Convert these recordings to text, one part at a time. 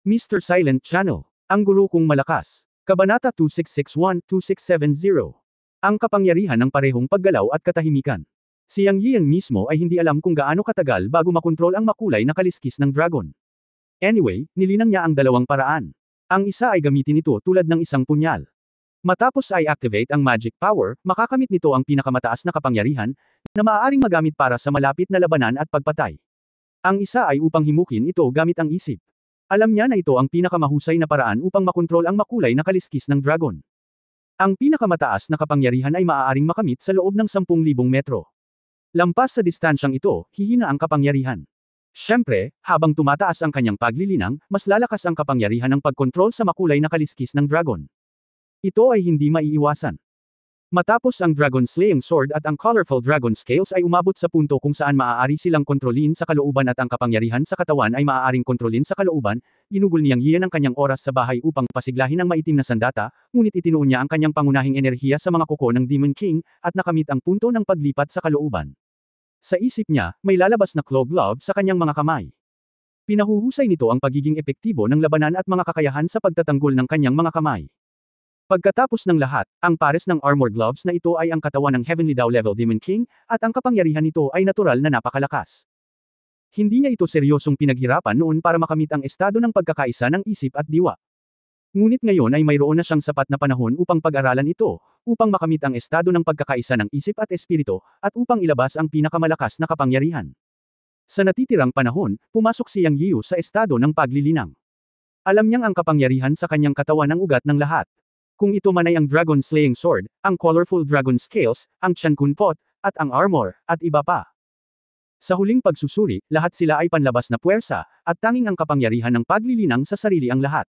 Mr. Silent Channel. Ang guro kong malakas. Kabanata 2661-2670. Ang kapangyarihan ng parehong paggalaw at katahimikan. Si Yang Yian mismo ay hindi alam kung gaano katagal bago makontrol ang makulay na kaliskis ng dragon. Anyway, nilinang niya ang dalawang paraan. Ang isa ay gamitin ito tulad ng isang punyal. Matapos ay activate ang magic power, makakamit nito ang pinakamataas na kapangyarihan, na maaaring magamit para sa malapit na labanan at pagpatay. Ang isa ay upang himukin ito gamit ang isip. Alam niya na ito ang pinakamahusay na paraan upang makontrol ang makulay na kaliskis ng dragon. Ang pinakamataas na kapangyarihan ay maaaring makamit sa loob ng 10,000 metro. Lampas sa distansyang ito, hihina ang kapangyarihan. Siyempre, habang tumataas ang kanyang paglilinang, mas lalakas ang kapangyarihan ng pagkontrol sa makulay na kaliskis ng dragon. Ito ay hindi maiiwasan. Matapos ang Dragon Slaying Sword at ang Colorful Dragon Scales ay umabot sa punto kung saan maaari silang kontrolin sa kalooban at ang kapangyarihan sa katawan ay maaaring kontrolin sa kalooban, ginugol niyang Yian ang kanyang oras sa bahay upang pasiglahin ang maitim na sandata, ngunit itinuon niya ang kanyang pangunahing enerhiya sa mga kuko ng Demon King, at nakamit ang punto ng paglipat sa kalooban. Sa isip niya, may lalabas na claw glove sa kanyang mga kamay. Pinahuhusay nito ang pagiging epektibo ng labanan at mga kakayahan sa pagtatanggol ng kanyang mga kamay. Pagkatapos ng lahat, ang pares ng armor gloves na ito ay ang katawan ng Heavenly Dao Level Demon King, at ang kapangyarihan nito ay natural na napakalakas. Hindi niya ito seryosong pinaghirapan noon para makamit ang estado ng pagkakaisa ng isip at diwa. Ngunit ngayon ay mayroon na siyang sapat na panahon upang pag-aralan ito, upang makamit ang estado ng pagkakaisa ng isip at espiritu, at upang ilabas ang pinakamalakas na kapangyarihan. Sa natitirang panahon, pumasok si Yang Yiu sa estado ng paglilinang. Alam niyang ang kapangyarihan sa kanyang katawan ang ugat ng lahat. Kung ito man ay ang Dragon Slaying Sword, ang Colorful Dragon Scales, ang Qiankun Pot, at ang Armor, at iba pa. Sa huling pagsusuri, lahat sila ay panlabas na puwersa, at tanging ang kapangyarihan ng paglilinang sa sarili ang lahat.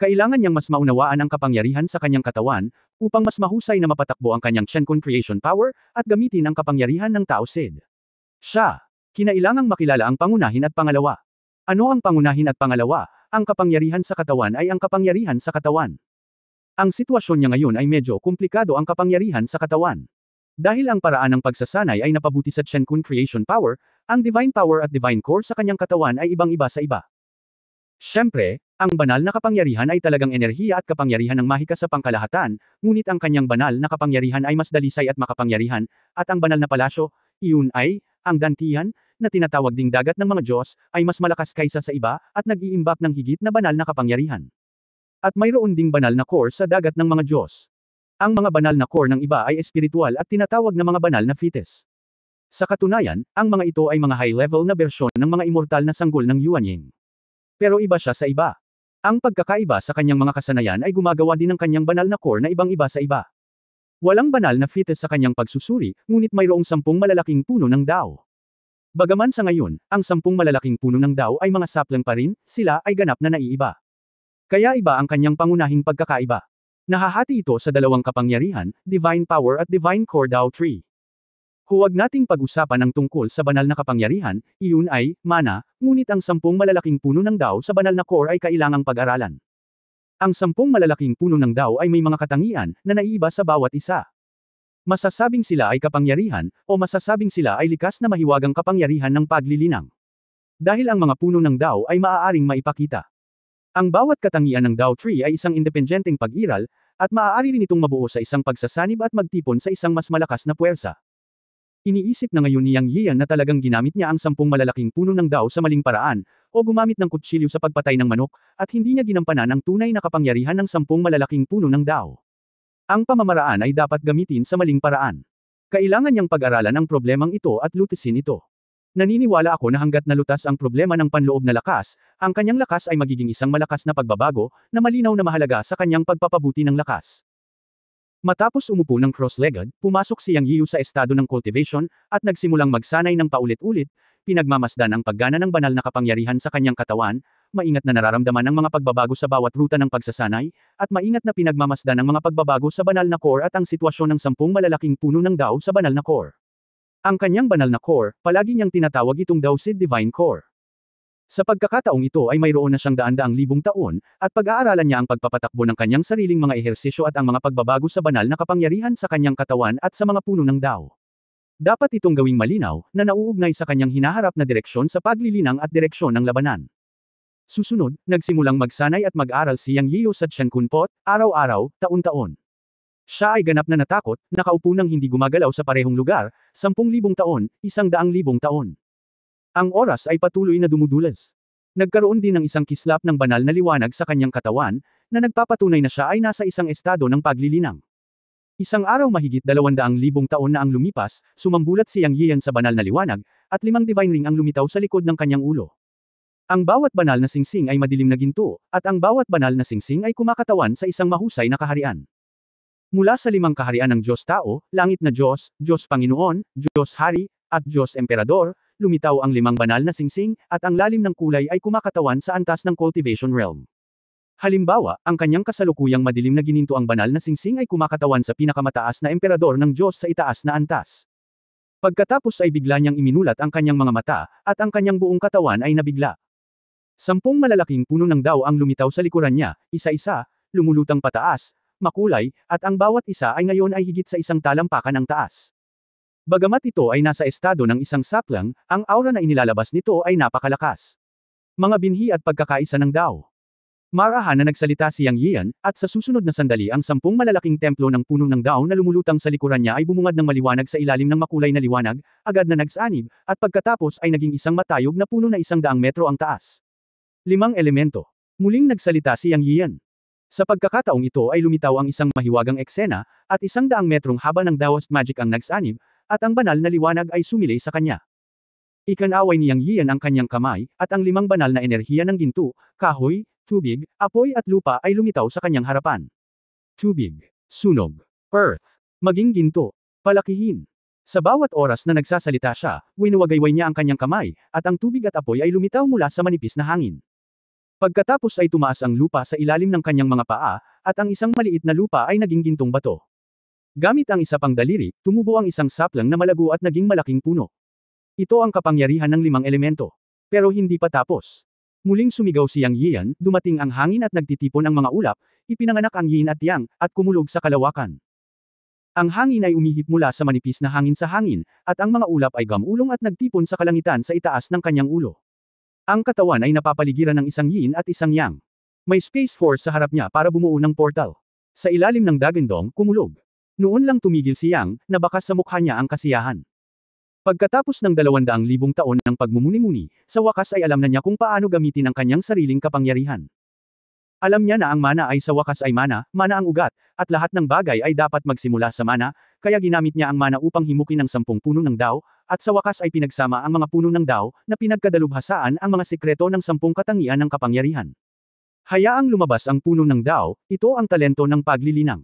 Kailangan niyang mas maunawaan ang kapangyarihan sa kanyang katawan, upang mas mahusay na mapatakbo ang kanyang Qiankun Creation Power, at gamitin ang kapangyarihan ng Tao Sid. Siya. Kinailangang makilala ang pangunahin at pangalawa. Ano ang pangunahin at pangalawa? Ang kapangyarihan sa katawan ay ang kapangyarihan sa katawan. Ang sitwasyon niya ngayon ay medyo komplikado ang kapangyarihan sa katawan. Dahil ang paraan ng pagsasanay ay napabuti sa Qiankun Creation Power, ang Divine Power at Divine Core sa kanyang katawan ay ibang-iba sa iba. Siyempre, ang banal na kapangyarihan ay talagang enerhiya at kapangyarihan ng mahika sa pangkalahatan, ngunit ang kanyang banal na kapangyarihan ay mas dalisay at makapangyarihan, at ang banal na palasyo, iyon ay, ang dantian, na tinatawag ding dagat ng mga Diyos, ay mas malakas kaysa sa iba, at nag-iimbak ng higit na banal na kapangyarihan. At mayroon ding banal na core sa dagat ng mga Diyos. Ang mga banal na core ng iba ay espiritual at tinatawag na mga banal na fetus. Sa katunayan, ang mga ito ay mga high-level na bersyon ng mga immortal na sanggol ng Yuanying. Pero iba siya sa iba. Ang pagkakaiba sa kanyang mga kasanayan ay gumagawa din ng kanyang banal na core na ibang-iba sa iba. Walang banal na fetus sa kanyang pagsusuri, ngunit mayroong 10 malalaking puno ng Dao. Bagaman sa ngayon, ang 10 malalaking puno ng Dao ay mga sapling pa rin, sila ay ganap na naiiba. Kaya iba ang kanyang pangunahing pagkakaiba. Nahahati ito sa dalawang kapangyarihan, Divine Power at Divine Core Dao Tree. Huwag nating pag-usapan ang tungkol sa banal na kapangyarihan, iyon ay, mana, ngunit ang 10 malalaking puno ng Dao sa banal na core ay kailangang pag-aralan. Ang 10 malalaking puno ng Dao ay may mga katangian, na naiiba sa bawat isa. Masasabing sila ay kapangyarihan, o masasabing sila ay likas na mahiwagang kapangyarihan ng paglilinang. Dahil ang mga puno ng Dao ay maaaring maipakita. Ang bawat katangian ng Dao Tree ay isang independenteng pag-iral, at maaari rin itong mabuo sa isang pagsasanib at magtipon sa isang mas malakas na puwersa. Iniisip na ngayon ni Yang Yian na talagang ginamit niya ang 10 malalaking puno ng Dao sa maling paraan, o gumamit ng kutsilyo sa pagpatay ng manok, at hindi niya ginampanan ang tunay na kapangyarihan ng 10 malalaking puno ng Dao. Ang pamamaraan ay dapat gamitin sa maling paraan. Kailangan niyang pag-aralan ang problemang ito at lutasin ito. Naniniwala ako na hanggat nalutas ang problema ng panloob na lakas, ang kanyang lakas ay magiging isang malakas na pagbabago, na malinaw na mahalaga sa kanyang pagpapabuti ng lakas. Matapos umupo ng cross-legged, pumasok si Yang Yiu sa estado ng cultivation, at nagsimulang magsanay ng paulit-ulit, pinagmamasdan ang paggana ng banal na kapangyarihan sa kanyang katawan, maingat na nararamdaman ang mga pagbabago sa bawat ruta ng pagsasanay, at maingat na pinagmamasdan ang mga pagbabago sa banal na core at ang sitwasyon ng 10 malalaking puno ng Dao sa banal na core. Ang kanyang banal na core, palagi niyang tinatawag itong Dao Sid Divine Core. Sa pagkakataong ito ay mayroon na siyang daan-daang libong taon, at pag-aaralan niya ang pagpapatakbo ng kanyang sariling mga ehersisyo at ang mga pagbabago sa banal na kapangyarihan sa kanyang katawan at sa mga puno ng Dao. Dapat itong gawing malinaw, na nauugnay sa kanyang hinaharap na direksyon sa paglilinang at direksyon ng labanan. Susunod, nagsimulang magsanay at mag-aral si Yang Yiyo sa Tiankunpot, araw-araw, taon-taon. Siya ay ganap na natakot, nakaupo nang hindi gumagalaw sa parehong lugar, 10,000 taon, 100,000 taon. Ang oras ay patuloy na dumudulas. Nagkaroon din ng isang kislap ng banal na liwanag sa kanyang katawan, na nagpapatunay na siya ay nasa isang estado ng paglilinang. Isang araw mahigit 200,000 taon na ang lumipas, sumambulat si Yang Yiyan sa banal na liwanag, at 5 divine ring ang lumitaw sa likod ng kanyang ulo. Ang bawat banal na singsing ay madilim na ginto, at ang bawat banal na singsing ay kumakatawan sa isang mahusay na kaharian. Mula sa 5 kaharian ng Diyos Tao, Langit na Diyos, Diyos Panginoon, Diyos Hari, at Diyos Emperador, lumitaw ang 5 banal na singsing, at ang lalim ng kulay ay kumakatawan sa antas ng cultivation realm. Halimbawa, ang kanyang kasalukuyang madilim na gininto ang banal na singsing ay kumakatawan sa pinakamataas na emperador ng Diyos sa itaas na antas. Pagkatapos ay bigla niyang iminulat ang kanyang mga mata, at ang kanyang buong katawan ay nabigla. 10 malalaking puno ng daw ang lumitaw sa likuran niya, isa-isa, lumulutang pataas, makulay, at ang bawat isa ay ngayon ay higit sa isang talampakan ang taas. Bagamat ito ay nasa estado ng isang saplang, ang aura na inilalabas nito ay napakalakas. Mga binhi at pagkakaisa ng Dao. Marahan na nagsalita si Yang Yiyan, at sa susunod na sandali ang 10 malalaking templo ng puno ng Dao na lumulutang sa likuran niya ay bumungad ng maliwanag sa ilalim ng makulay na liwanag, agad na nagsanib, at pagkatapos ay naging isang matayog na puno na 100 metro ang taas. 5 elemento. Muling nagsalita si Yang Yiyan. Sa pagkakataong ito ay lumitaw ang isang mahiwagang eksena, at 100 metrong haba ng Daoist magic ang nagsanib, at ang banal na liwanag ay sumilay sa kanya. Ikanaway ni Yang Yiyan ang kanyang kamay, at ang 5 banal na enerhiya ng ginto, kahoy, tubig, apoy at lupa ay lumitaw sa kanyang harapan. Tubig, sunog, earth, maging ginto, palakihin. Sa bawat oras na nagsasalita siya, winuwagayway niya ang kanyang kamay, at ang tubig at apoy ay lumitaw mula sa manipis na hangin. Pagkatapos ay tumaas ang lupa sa ilalim ng kanyang mga paa, at ang isang maliit na lupa ay naging gintong bato. Gamit ang isa pang daliri, tumubo ang isang saplang na malago at naging malaking puno. Ito ang kapangyarihan ng 5 elemento. Pero hindi pa tapos. Muling sumigaw si Yang Yiyan, dumating ang hangin at nagtitipon ang mga ulap, ipinanganak ang Yin at Yang, at kumulog sa kalawakan. Ang hangin ay umihip mula sa manipis na hangin sa hangin, at ang mga ulap ay gamulong at nagtipon sa kalangitan sa itaas ng kanyang ulo. Ang katawan ay napapaligiran ng isang Yin at isang Yang. May space force sa harap niya para bumuo ng portal. Sa ilalim ng dagandong, kumulog. Noon lang tumigil si Yang, na bakas sa mukha niya ang kasiyahan. Pagkatapos ng 200,000 taon ng pagmumuni-muni, sa wakas ay alam na niya kung paano gamitin ang kanyang sariling kapangyarihan. Alam niya na ang mana ay sa wakas ay mana ang ugat, at lahat ng bagay ay dapat magsimula sa mana, kaya ginamit niya ang mana upang himukin ang 10 puno ng Dao, at sa wakas ay pinagsama ang mga puno ng Dao, na pinagkadalubhasaan ang mga sikreto ng 10 katangian ng kapangyarihan. Hayaang lumabas ang puno ng Dao, ito ang talento ng paglilinang.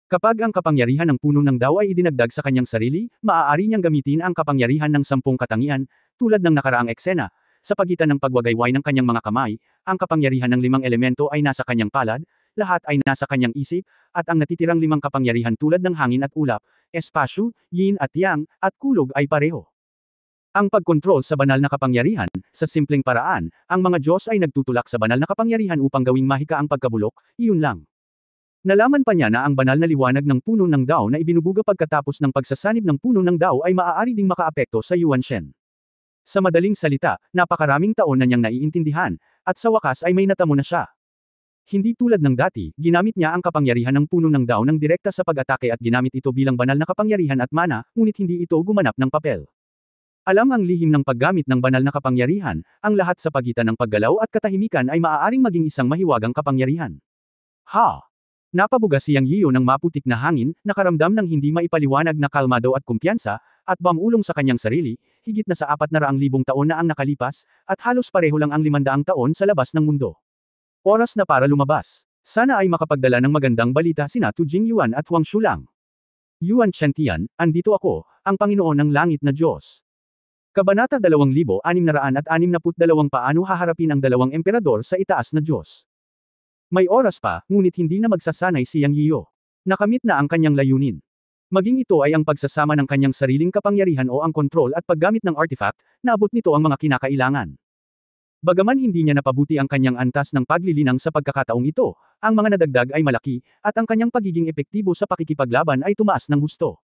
Kapag ang kapangyarihan ng puno ng Dao ay idinagdag sa kanyang sarili, maaari niyang gamitin ang kapangyarihan ng 10 katangian, tulad ng nakaraang eksena. Sa pagitan ng pagwagayway ng kanyang mga kamay, ang kapangyarihan ng 5 elemento ay nasa kanyang palad, lahat ay nasa kanyang isip, at ang natitirang 5 kapangyarihan tulad ng hangin at ulap, espasyo, yin at yang, at kulog ay pareho. Ang pagkontrol sa banal na kapangyarihan, sa simpleng paraan, ang mga Diyos ay nagtutulak sa banal na kapangyarihan upang gawing mahika ang pagkabulok, iyon lang. Nalaman pa niya na ang banal na liwanag ng puno ng Dao na ibinubuga pagkatapos ng pagsasanib ng puno ng Dao ay maaari ding makaapekto sa Yuan Shen. Sa madaling salita, napakaraming taon na niyang naiintindihan, at sa wakas ay may natamo na siya. Hindi tulad ng dati, ginamit niya ang kapangyarihan ng puno ng Dao ng direkta sa pag-atake at ginamit ito bilang banal na kapangyarihan at mana, ngunit hindi ito gumanap ng papel. Alam ang lihim ng paggamit ng banal na kapangyarihan, ang lahat sa pagitan ng paggalaw at katahimikan ay maaaring maging isang mahiwagang kapangyarihan. Ha! Napabuga si Yang Yiyo ng maputik na hangin, nakaramdam ng hindi maipaliwanag na kalmado at kumpiyansa, at bamulong sa kanyang sarili, higit na sa 400,000 taon na ang nakalipas, at halos pareho lang ang 500 taon sa labas ng mundo. Oras na para lumabas. Sana ay makapagdala ng magandang balita sina Tu Jingyuan at Huang Shulang. Yuan Shantian, andito ako, ang Panginoon ng Langit na Diyos. Kabanata 2662 Paano haharapin ang 2 emperador sa itaas na Diyos. May oras pa, ngunit hindi na magsasanay si Yang Yiyo. Nakamit na ang kanyang layunin. Maging ito ay ang pagsasama ng kanyang sariling kapangyarihan o ang kontrol at paggamit ng artifact, naabot nito ang mga kinakailangan. Bagaman hindi niya napabuti ang kanyang antas ng paglilinang sa pagkakataong ito, ang mga nadagdag ay malaki, at ang kanyang pagiging epektibo sa pakikipaglaban ay tumaas ng husto.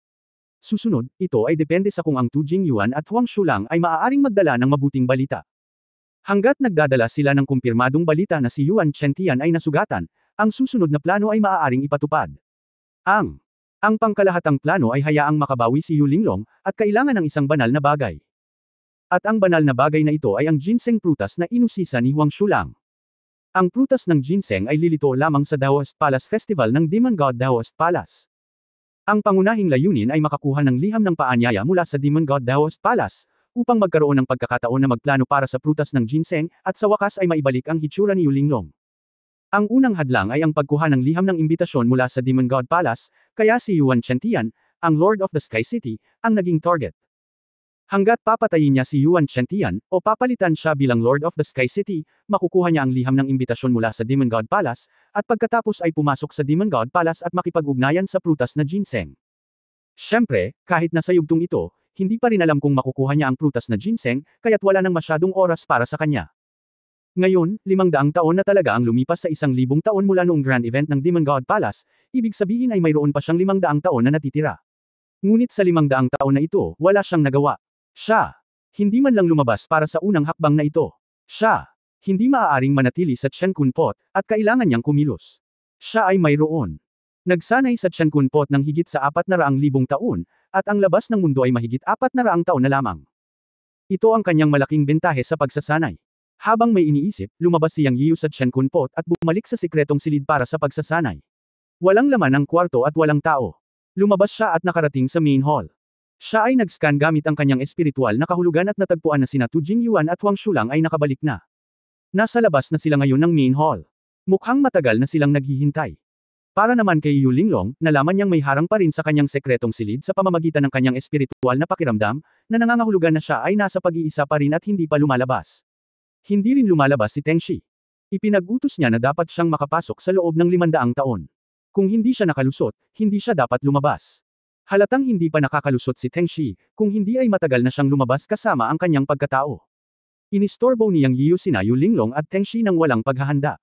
Susunod, ito ay depende sa kung ang Tu Jingyuan at Huang Shulang ay maaaring magdala ng mabuting balita. Hanggat nagdadala sila ng kumpirmadong balita na si Yuan Chentian ay nasugatan, ang susunod na plano ay maaaring ipatupad. Ang pangkalahatang plano ay hayaang makabawi si Yu Linglong, at kailangan ng isang banal na bagay. At ang banal na bagay na ito ay ang ginseng prutas na inusisa ni Huang Shulang. Ang prutas ng ginseng ay lilito lamang sa Daoist Palace Festival ng Demon God Daoist Palace. Ang pangunahing layunin ay makakuha ng liham ng paanyaya mula sa Demon God Daoist Palace, upang magkaroon ng pagkakataon na magplano para sa prutas ng ginseng, at sa wakas ay maibalik ang hitsura ni Yu Linglong. Ang unang hadlang ay ang pagkuha ng liham ng imbitasyon mula sa Demon God Palace, kaya si Yuan Chentian, ang Lord of the Sky City, ang naging target. Hanggat papatayin niya si Yuan Chentian, o papalitan siya bilang Lord of the Sky City, makukuha niya ang liham ng imbitasyon mula sa Demon God Palace, at pagkatapos ay pumasok sa Demon God Palace at makipag-ugnayan sa prutas na ginseng. Siyempre, kahit nasa yugtong ito, hindi pa rin alam kung makukuha niya ang prutas na ginseng, kaya't wala nang masyadong oras para sa kanya. Ngayon, 500 taon na talaga ang lumipas sa 1,000 taon mula noong grand event ng Demon God Palace, ibig sabihin ay mayroon pa siyang 500 taon na natitira. Ngunit sa 500 taon na ito, wala siyang nagawa. Siya, hindi man lang lumabas para sa unang hakbang na ito. Siya, hindi maaaring manatili sa Chen Kun Pot, at kailangan niyang kumilos. Siya ay mayroon. Nagsanay sa Chen Kun Pot ng higit sa 400,000 taon, at ang labas ng mundo ay mahigit 400 taon na lamang. Ito ang kanyang malaking bentahe sa pagsasanay. Habang may iniisip, lumabas si Yang Yiu sa Chen Kun Pot at bumalik sa sikretong silid para sa pagsasanay. Walang laman ang kwarto at walang tao. Lumabas siya at nakarating sa main hall. Siya ay nag-scan gamit ang kanyang espiritual na kahulugan at natagpuan na sina Tu Jingyuan at Huang Shulang ay nakabalik na. Nasa labas na sila ngayon ng main hall. Mukhang matagal na silang naghihintay. Para naman kay Yu Linglong, nalaman niyang may harang pa rin sa kanyang sekretong silid sa pamamagitan ng kanyang espiritual na pakiramdam, na nangangahulugan na siya ay nasa pag-iisa pa rin at hindi pa lumalabas. Hindi rin lumalabas si Teng Shi. Ipinag-utos niya na dapat siyang makapasok sa loob ng 500 taon. Kung hindi siya nakalusot, hindi siya dapat lumabas. Halatang hindi pa nakakalusot si Teng Shi, kung hindi ay matagal na siyang lumabas kasama ang kanyang pagkatao. Inistorbo ni Yang Yiu sina Yu Linglong at Teng Shi nang walang paghahanda.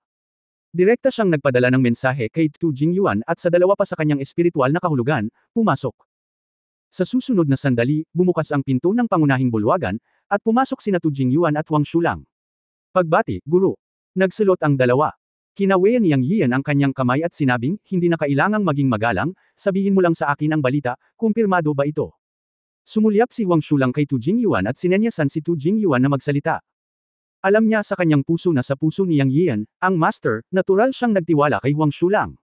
Direkta siyang nagpadala ng mensahe kay Tu Jingyuan at sa dalawa pa sa kanyang espiritual na kahulugan, pumasok. Sa susunod na sandali, bumukas ang pinto ng pangunahing bulwagan, at pumasok sina Tu Jingyuan at Huang Shulang. Pagbati, guro. Nagsulot ang dalawa. Kinawayan ni Yang Yian ang kanyang kamay at sinabing, hindi na kailangang maging magalang, sabihin mo lang sa akin ang balita, kumpirmado ba ito? Sumulyap si Huang Shulang kay Tu Jingyuan at sinenyasan si Tu Jingyuan na magsalita. Alam niya sa kanyang puso na sa puso ni Yang Yian, ang master, natural siyang nagtiwala kay Huang Shulang.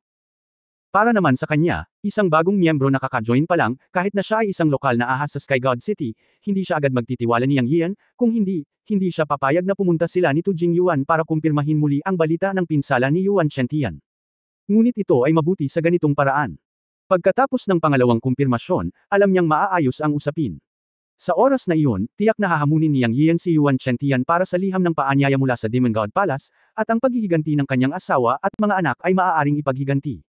Para naman sa kanya, isang bagong miyembro na kaka-join pa lang, kahit na siya ay isang lokal na ahas sa Sky God City, hindi siya agad magtitiwala ni Yang Yian, kung hindi siya papayag na pumunta sila ni Tu Jingyuan para kumpirmahin muli ang balita ng pinsala ni Yuan Chentian. Ngunit ito ay mabuti sa ganitong paraan. Pagkatapos ng pangalawang kumpirmasyon, alam niyang maaayos ang usapin. Sa oras na iyon, tiyak na hahamunin ni Yang Yian si Yuan Chentian para sa liham ng paanyaya mula sa Demon God Palace, at ang paghihiganti ng kanyang asawa at mga anak ay maaaring ipaghiganti.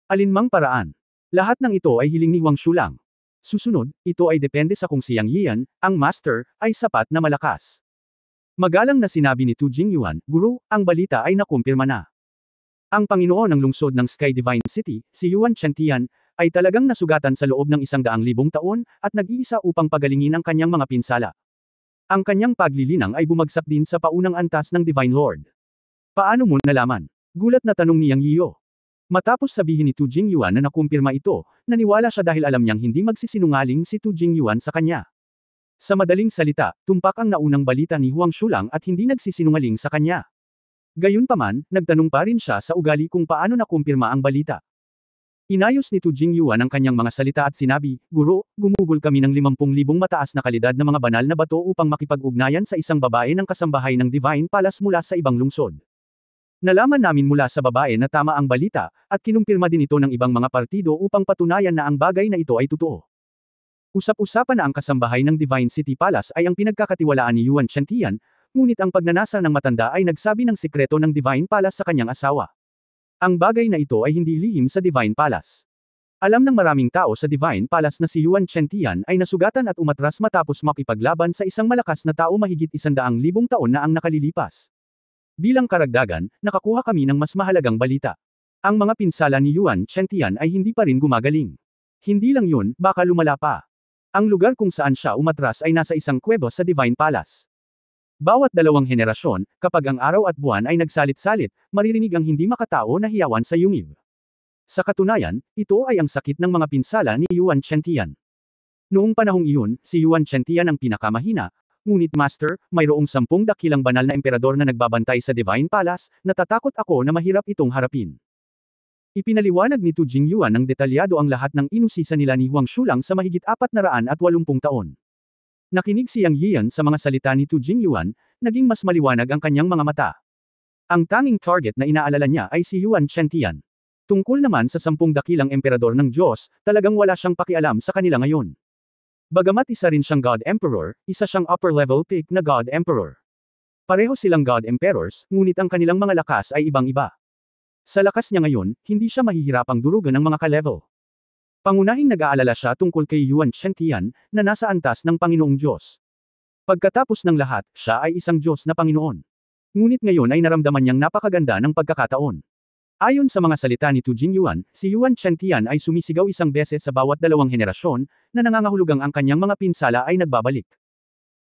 Alinmang paraan. Lahat ng ito ay hiling ni Huang Shulang. Susunod, ito ay depende sa kung si Yang Yian, ang master, ay sapat na malakas. Magalang na sinabi ni Tu Jingyuan, Guru, ang balita ay nakumpirma na. Ang Panginoon ng lungsod ng Sky Divine City, si Yuan Chentian, ay talagang nasugatan sa loob ng 100,000 taon, at nag-iisa upang pagalingin ang kanyang mga pinsala. Ang kanyang paglilinang ay bumagsak din sa paunang antas ng Divine Lord. Paano mo nalaman? Gulat na tanong ni Yang Yiu. Matapos sabihin ni Tu Jingyuan na nakumpirma ito, naniwala siya dahil alam niyang hindi magsisinungaling si Tu Jingyuan sa kanya. Sa madaling salita, tumpak ang naunang balita ni Huang Shulang at hindi nagsisinungaling sa kanya. Gayunpaman, nagtanong pa rin siya sa ugali kung paano nakumpirma ang balita. Inayos ni Tu Jingyuan ang kanyang mga salita at sinabi, Guro, gumugol kami ng 50,000 mataas na kalidad na mga banal na bato upang makipag-ugnayan sa isang babae ng kasambahay ng Divine Palace mula sa ibang lungsod. Nalaman namin mula sa babae na tama ang balita, at kinumpirma din ito ng ibang mga partido upang patunayan na ang bagay na ito ay totoo. Usap-usapan na ang kasambahay ng Divine City Palace ay ang pinagkakatiwalaan ni Yuan Chentian, ngunit ang pagnanasa ng matanda ay nagsabi ng sikreto ng Divine Palace sa kanyang asawa. Ang bagay na ito ay hindi lihim sa Divine Palace. Alam ng maraming tao sa Divine Palace na si Yuan Chentian ay nasugatan at umatras matapos makipaglaban sa isang malakas na tao mahigit 100,000 taon na ang nakalilipas. Bilang karagdagan, nakakuha kami ng mas mahalagang balita. Ang mga pinsala ni Yuan Chentian ay hindi pa rin gumagaling. Hindi lang yun, baka lumala pa. Ang lugar kung saan siya umatras ay nasa isang kuweba sa Divine Palace. Bawat dalawang henerasyon, kapag ang araw at buwan ay nagsalit-salit, maririnig ang hindi makatao na hiyawan sa yungib. Sa katunayan, ito ay ang sakit ng mga pinsala ni Yuan Chentian. Noong panahong iyon, si Yuan Chentian ang pinakamahina, ngunit Master, mayroong 10 dakilang banal na emperador na nagbabantay sa Divine Palace, natatakot ako na mahirap itong harapin. Ipinaliwanag ni Tu Jingyuan ng detalyado ang lahat ng inusisa nila ni Huang Shulang sa mahigit 480 taon. Nakinig si Yang Yian sa mga salita ni Tu Jingyuan, naging mas maliwanag ang kanyang mga mata. Ang tanging target na inaalala niya ay si Yuan Chentian. Tungkol naman sa 10 dakilang emperador ng Diyos, talagang wala siyang pakialam sa kanila ngayon. Bagamat isa rin siyang God Emperor, isa siyang upper-level pick na God Emperor. Pareho silang God Emperors, ngunit ang kanilang mga lakas ay ibang-iba. Sa lakas niya ngayon, hindi siya mahihirapang durugan ng mga ka-level. Pangunahing nag-aalala siya tungkol kay Yuan Chentian, na nasa antas ng Panginoong Diyos. Pagkatapos ng lahat, siya ay isang Diyos na Panginoon. Ngunit ngayon ay naramdaman niyang napakaganda ng pagkakataon. Ayon sa mga salita ni Tu Jingyuan, si Yuan Chentian ay sumisigaw isang beses sa bawat dalawang henerasyon, na nangangahulugang ang kanyang mga pinsala ay nagbabalik.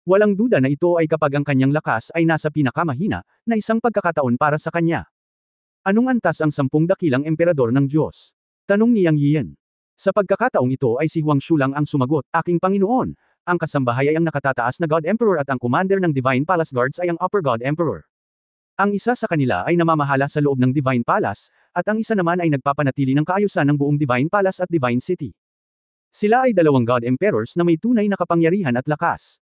Walang duda na ito ay kapag ang kanyang lakas ay nasa pinakamahina, na isang pagkakataon para sa kanya. Anong antas ang 10 dakilang emperador ng Diyos? Tanong ni Yang Yian. Sa pagkakataong ito ay si Huang Shulang ang sumagot, aking Panginoon, ang kasambahay ay ang nakatataas na God Emperor at ang commander ng Divine Palace Guards ay ang Upper God Emperor. Ang isa sa kanila ay namamahala sa loob ng Divine Palace, at ang isa naman ay nagpapanatili ng kaayusan ng buong Divine Palace at Divine City. Sila ay dalawang God Emperors na may tunay na kapangyarihan at lakas.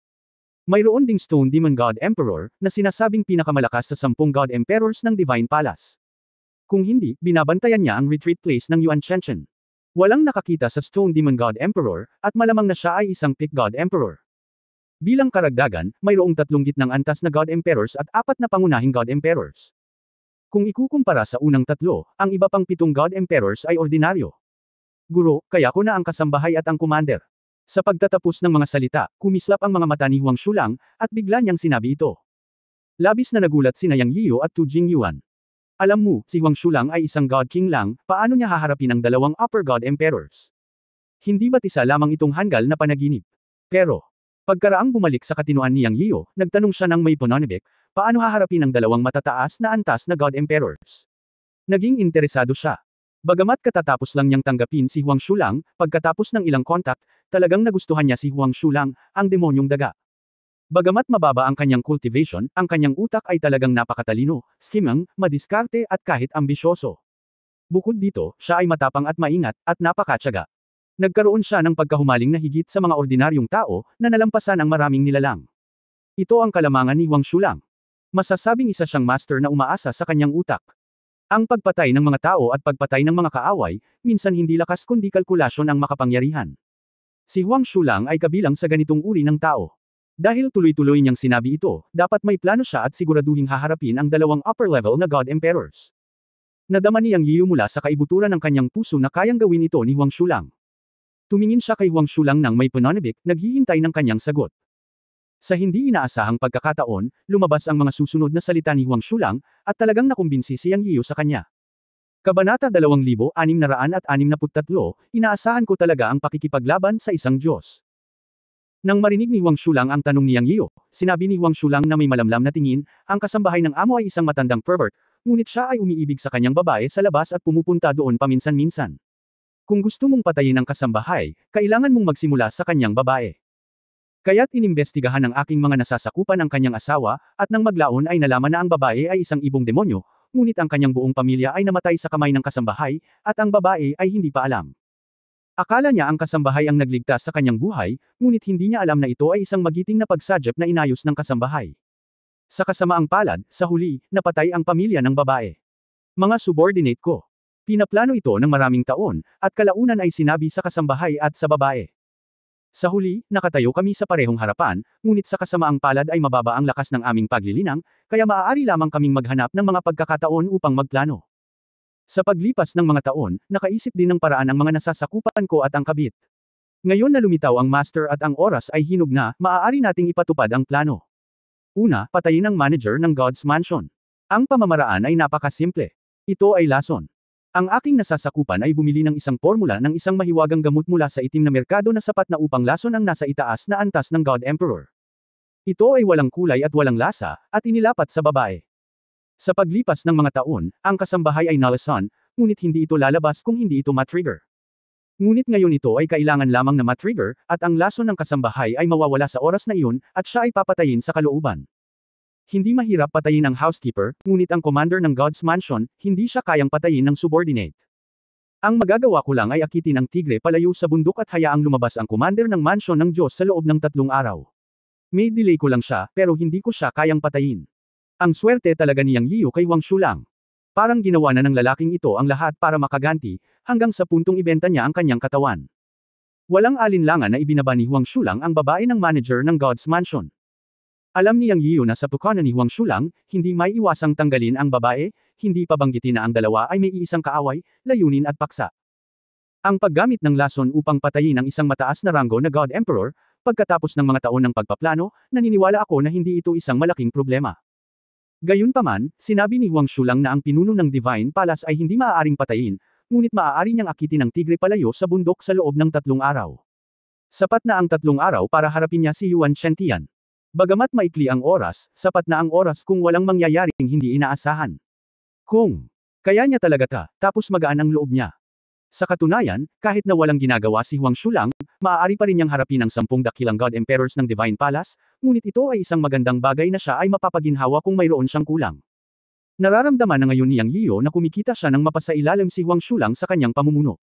Mayroon ding Stone Demon God Emperor, na sinasabing pinakamalakas sa 10 God Emperors ng Divine Palace. Kung hindi, binabantayan niya ang retreat place ng Yuan Chentian. Walang nakakita sa Stone Demon God Emperor, at malamang na siya ay isang Pick God Emperor. Bilang karagdagan, mayroong 3 gitnang antas na God Emperors at 4 na pangunahing God Emperors. Kung ikukumpara sa unang 3, ang iba pang 7 God Emperors ay ordinaryo. Guro, kaya ko na ang kasambahay at ang commander. Sa pagtatapos ng mga salita, kumislap ang mga mata ni Huang Shulang, at bigla niyang sinabi ito. Labis na nagulat sina Yang Yiu at Tu Jingyuan. Alam mo, si Huang Shulang ay isang God King lang, paano niya haharapin ang dalawang Upper God Emperors? Hindi ba't isa lamang itong hanggal na panaginip? Pero, pagkaraang bumalik sa katinoan ni Yang Yiu, nagtanong siya ng may pananibik, paano haharapin ang dalawang matataas na antas na God Emperors? Naging interesado siya. Bagamat katatapos lang niyang tanggapin si Huang Shulang, pagkatapos ng ilang contact, talagang nagustuhan niya si Huang Shulang, ang demonyong daga. Bagamat mababa ang kanyang cultivation, ang kanyang utak ay talagang napakatalino, scheming, madiskarte at kahit ambisyoso. Bukod dito, siya ay matapang at maingat, at napakatyaga. Nagkaroon siya ng pagkahumaling na higit sa mga ordinaryong tao, na nalampasan ang maraming nilalang. Ito ang kalamangan ni Huang Shulang. Masasabing isa siyang master na umaasa sa kanyang utak. Ang pagpatay ng mga tao at pagpatay ng mga kaaway, minsan hindi lakas kundi kalkulasyon ang makapangyarihan. Si Huang Shulang ay kabilang sa ganitong uri ng tao. Dahil tuloy-tuloy niyang sinabi ito, dapat may plano siya at siguraduhing haharapin ang dalawang upper-level na God Emperors. Nadama ni Yang Yiu mula sa kaibuturan ng kanyang puso na kayang gawin ito ni Huang Shulang. Tumingin siya kay Huang Shulang nang may pananibik, naghihintay ng kanyang sagot. Sa hindi inaasahang pagkakataon, lumabas ang mga susunod na salita ni Huang Shulang, at talagang nakumbinsi si Yang Yiu sa kanya. Kabanata 2663, inaasahan ko talaga ang pakikipaglaban sa isang Diyos. Nang marinig ni Huang Shulang ang tanong ni Yang Yiu, sinabi ni Huang Shulang na may malamlam na tingin, ang kasambahay ng amo ay isang matandang pervert, ngunit siya ay umiibig sa kanyang babae sa labas at pumupunta doon paminsan-minsan. Kung gusto mong patayin ang kasambahay, kailangan mong magsimula sa kanyang babae. Kaya't inimbestigahan ng aking mga nasasakupan ang kanyang asawa, at nang maglaon ay nalaman na ang babae ay isang ibong demonyo, ngunit ang kanyang buong pamilya ay namatay sa kamay ng kasambahay, at ang babae ay hindi pa alam. Akala niya ang kasambahay ang nagligtas sa kanyang buhay, ngunit hindi niya alam na ito ay isang magiting na pagsadyap na inayos ng kasambahay. Sa kasamaang palad, sa huli, napatay ang pamilya ng babae. Mga subordinate ko. Pinaplano ito ng maraming taon, at kalaunan ay sinabi sa kasambahay at sa babae. Sa huli, nakatayo kami sa parehong harapan, ngunit sa kasamaang palad ay mababa ang lakas ng aming paglilinang, kaya maaari lamang kaming maghanap ng mga pagkakataon upang magplano. Sa paglipas ng mga taon, nakaisip din ng paraan ang mga nasasakupan ko at ang kabit. Ngayon na lumitaw ang master at ang oras ay hinog na, maaari nating ipatupad ang plano. Una, patayin ang manager ng God's Mansion. Ang pamamaraan ay napakasimple. Ito ay lason. Ang aking nasasakupan ay bumili ng isang formula ng isang mahiwagang gamot mula sa itim na merkado na sapat na upang lason ang nasa itaas na antas ng God Emperor. Ito ay walang kulay at walang lasa, at inilapat sa babae. Sa paglipas ng mga taon, ang kasambahay ay nalasan, ngunit hindi ito lalabas kung hindi ito matrigger. Ngunit ngayon ito ay kailangan lamang na matrigger, at ang lason ng kasambahay ay mawawala sa oras na iyon, at siya ay papatayin sa kalooban. Hindi mahirap patayin ang housekeeper, ngunit ang commander ng God's Mansion, hindi siya kayang patayin ng subordinate. Ang magagawa ko lang ay akitin ang tigre palayo sa bundok at hayaang lumabas ang commander ng mansion ng Diyos sa loob ng 3 araw. May delay ko lang siya, pero hindi ko siya kayang patayin. Ang swerte talaga niyang Yiyo kay Huang Shulang. Parang ginawa na ng lalaking ito ang lahat para makaganti, hanggang sa puntong ibenta niya ang kanyang katawan. Walang alinlangan na ibinaba ni Huang Shulang ang babae ng manager ng God's Mansion. Alam niyang Yiyo na sa pukana ni Huang Shulang, hindi may iwasang tanggalin ang babae, hindi pa banggitin na ang dalawa ay may iisang kaaway, layunin at paksa. Ang paggamit ng lason upang patayin ang isang mataas na ranggo na God Emperor, pagkatapos ng mga taon ng pagpaplano, naniniwala ako na hindi ito isang malaking problema. Gayunpaman, sinabi ni Huang Shulang na ang pinuno ng Divine Palace ay hindi maaaring patayin, ngunit maaari niyang akitin ang tigre palayo sa bundok sa loob ng 3 araw. Sapat na ang 3 araw para harapin niya si Yuan Shentian. Bagamat maikli ang oras, sapat na ang oras kung walang mangyayaring hindi inaasahan. Kung kaya niya talaga tapos magaan ang loob niya. Sa katunayan, kahit na walang ginagawa si Huang Shulang, maaari pa rin niyang harapin ang 10 dakilang God Emperors ng Divine Palace, ngunit ito ay isang magandang bagay na siya ay mapapaginhawa kung mayroon siyang kulang. Nararamdaman na ngayon niyang Yiyo na kumikita siya ng mapasailalim si Huang Shulang sa kanyang pamumuno.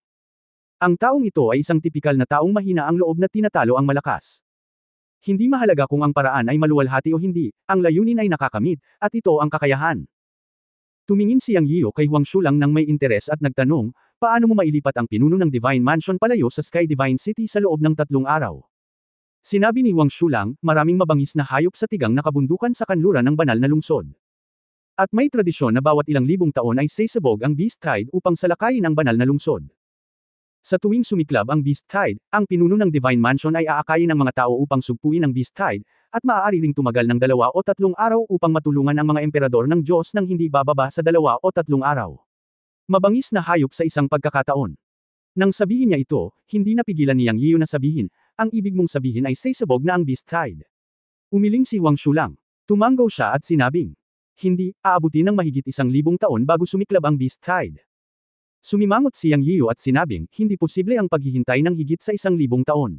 Ang taong ito ay isang tipikal na taong mahina ang loob na tinatalo ang malakas. Hindi mahalaga kung ang paraan ay maluwalhati o hindi, ang layunin ay nakakamit, at ito ang kakayahan. Tumingin siyang Yiyo kay Huang Shulang nang may interes at nagtanong, paano mo mailipat ang pinuno ng Divine Mansion palayo sa Sky Divine City sa loob ng 3 araw? Sinabi ni Huang Shulang, maraming mabangis na hayop sa tigang nakabundukan sa kanluran ng banal na lungsod. At may tradisyon na bawat ilang libong taon ay sasabog ang Beast Tide upang salakayin ang banal na lungsod. Sa tuwing sumiklab ang Beast Tide, ang pinuno ng Divine Mansion ay aakayin ng mga tao upang sugpuin ang Beast Tide, at maaari ring tumagal ng 2 o 3 araw upang matulungan ang mga emperador ng Diyos nang hindi bababa sa 2 o 3 araw. Mabangis na hayop sa isang pagkakataon. Nang sabihin niya ito, hindi napigilan niyang Yiyo na sabihin, ang ibig mong sabihin ay sasabog na ang Beast Tide. Umiling si Huang Shulang. Tumanggaw siya at sinabing, hindi, aabutin ng mahigit 1,000 taon bago sumiklab ang Beast Tide. Sumimangot siyang Yiyo at sinabing, hindi posible ang paghihintay ng higit sa 1,000 taon.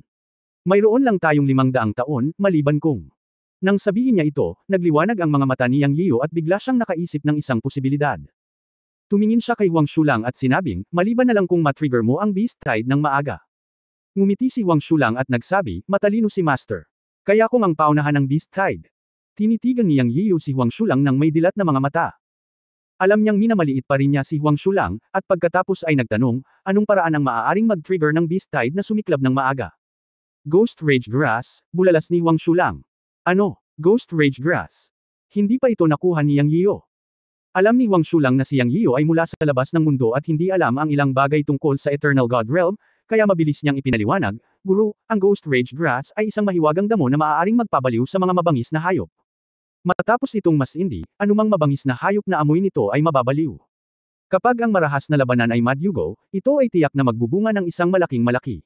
Mayroon lang tayong 500 taon, maliban kung. Nang sabihin niya ito, nagliwanag ang mga mata niyang Yiyo at bigla siyang nakaisip ng isang posibilidad. Tumingin siya kay Huang Shulang at sinabing, maliban na lang kung matrigger mo ang Beast Tide ng maaga. Ngumiti si Huang Shulang at nagsabi, matalino si Master. Kaya kung ang paunahan ng Beast Tide. Tinitigan niyang Yiyo si Huang Shulang ng may dilat na mga mata. Alam niyang minamaliit pa rin niya si Huang Shulang, at pagkatapos ay nagtanong, anong paraan ang maaaring mag-trigger ng Beast Tide na sumiklab ng maaga? Ghost Rage Grass, bulalas ni Huang Shulang. Ano? Ghost Rage Grass? Hindi pa ito nakuha niyang Yiyo. Alam ni Huang Shulang na siyang Yiyo ay mula sa labas ng mundo at hindi alam ang ilang bagay tungkol sa Eternal God Realm, kaya mabilis niyang ipinaliwanag, Guru, ang Ghost Rage Grass ay isang mahiwagang damo na maaaring magpabaliw sa mga mabangis na hayop. Matapos itong masindi, anumang mabangis na hayop na amoy nito ay mababaliw. Kapag ang marahas na labanan ay madyugo, ito ay tiyak na magbubunga ng isang malaking malaki.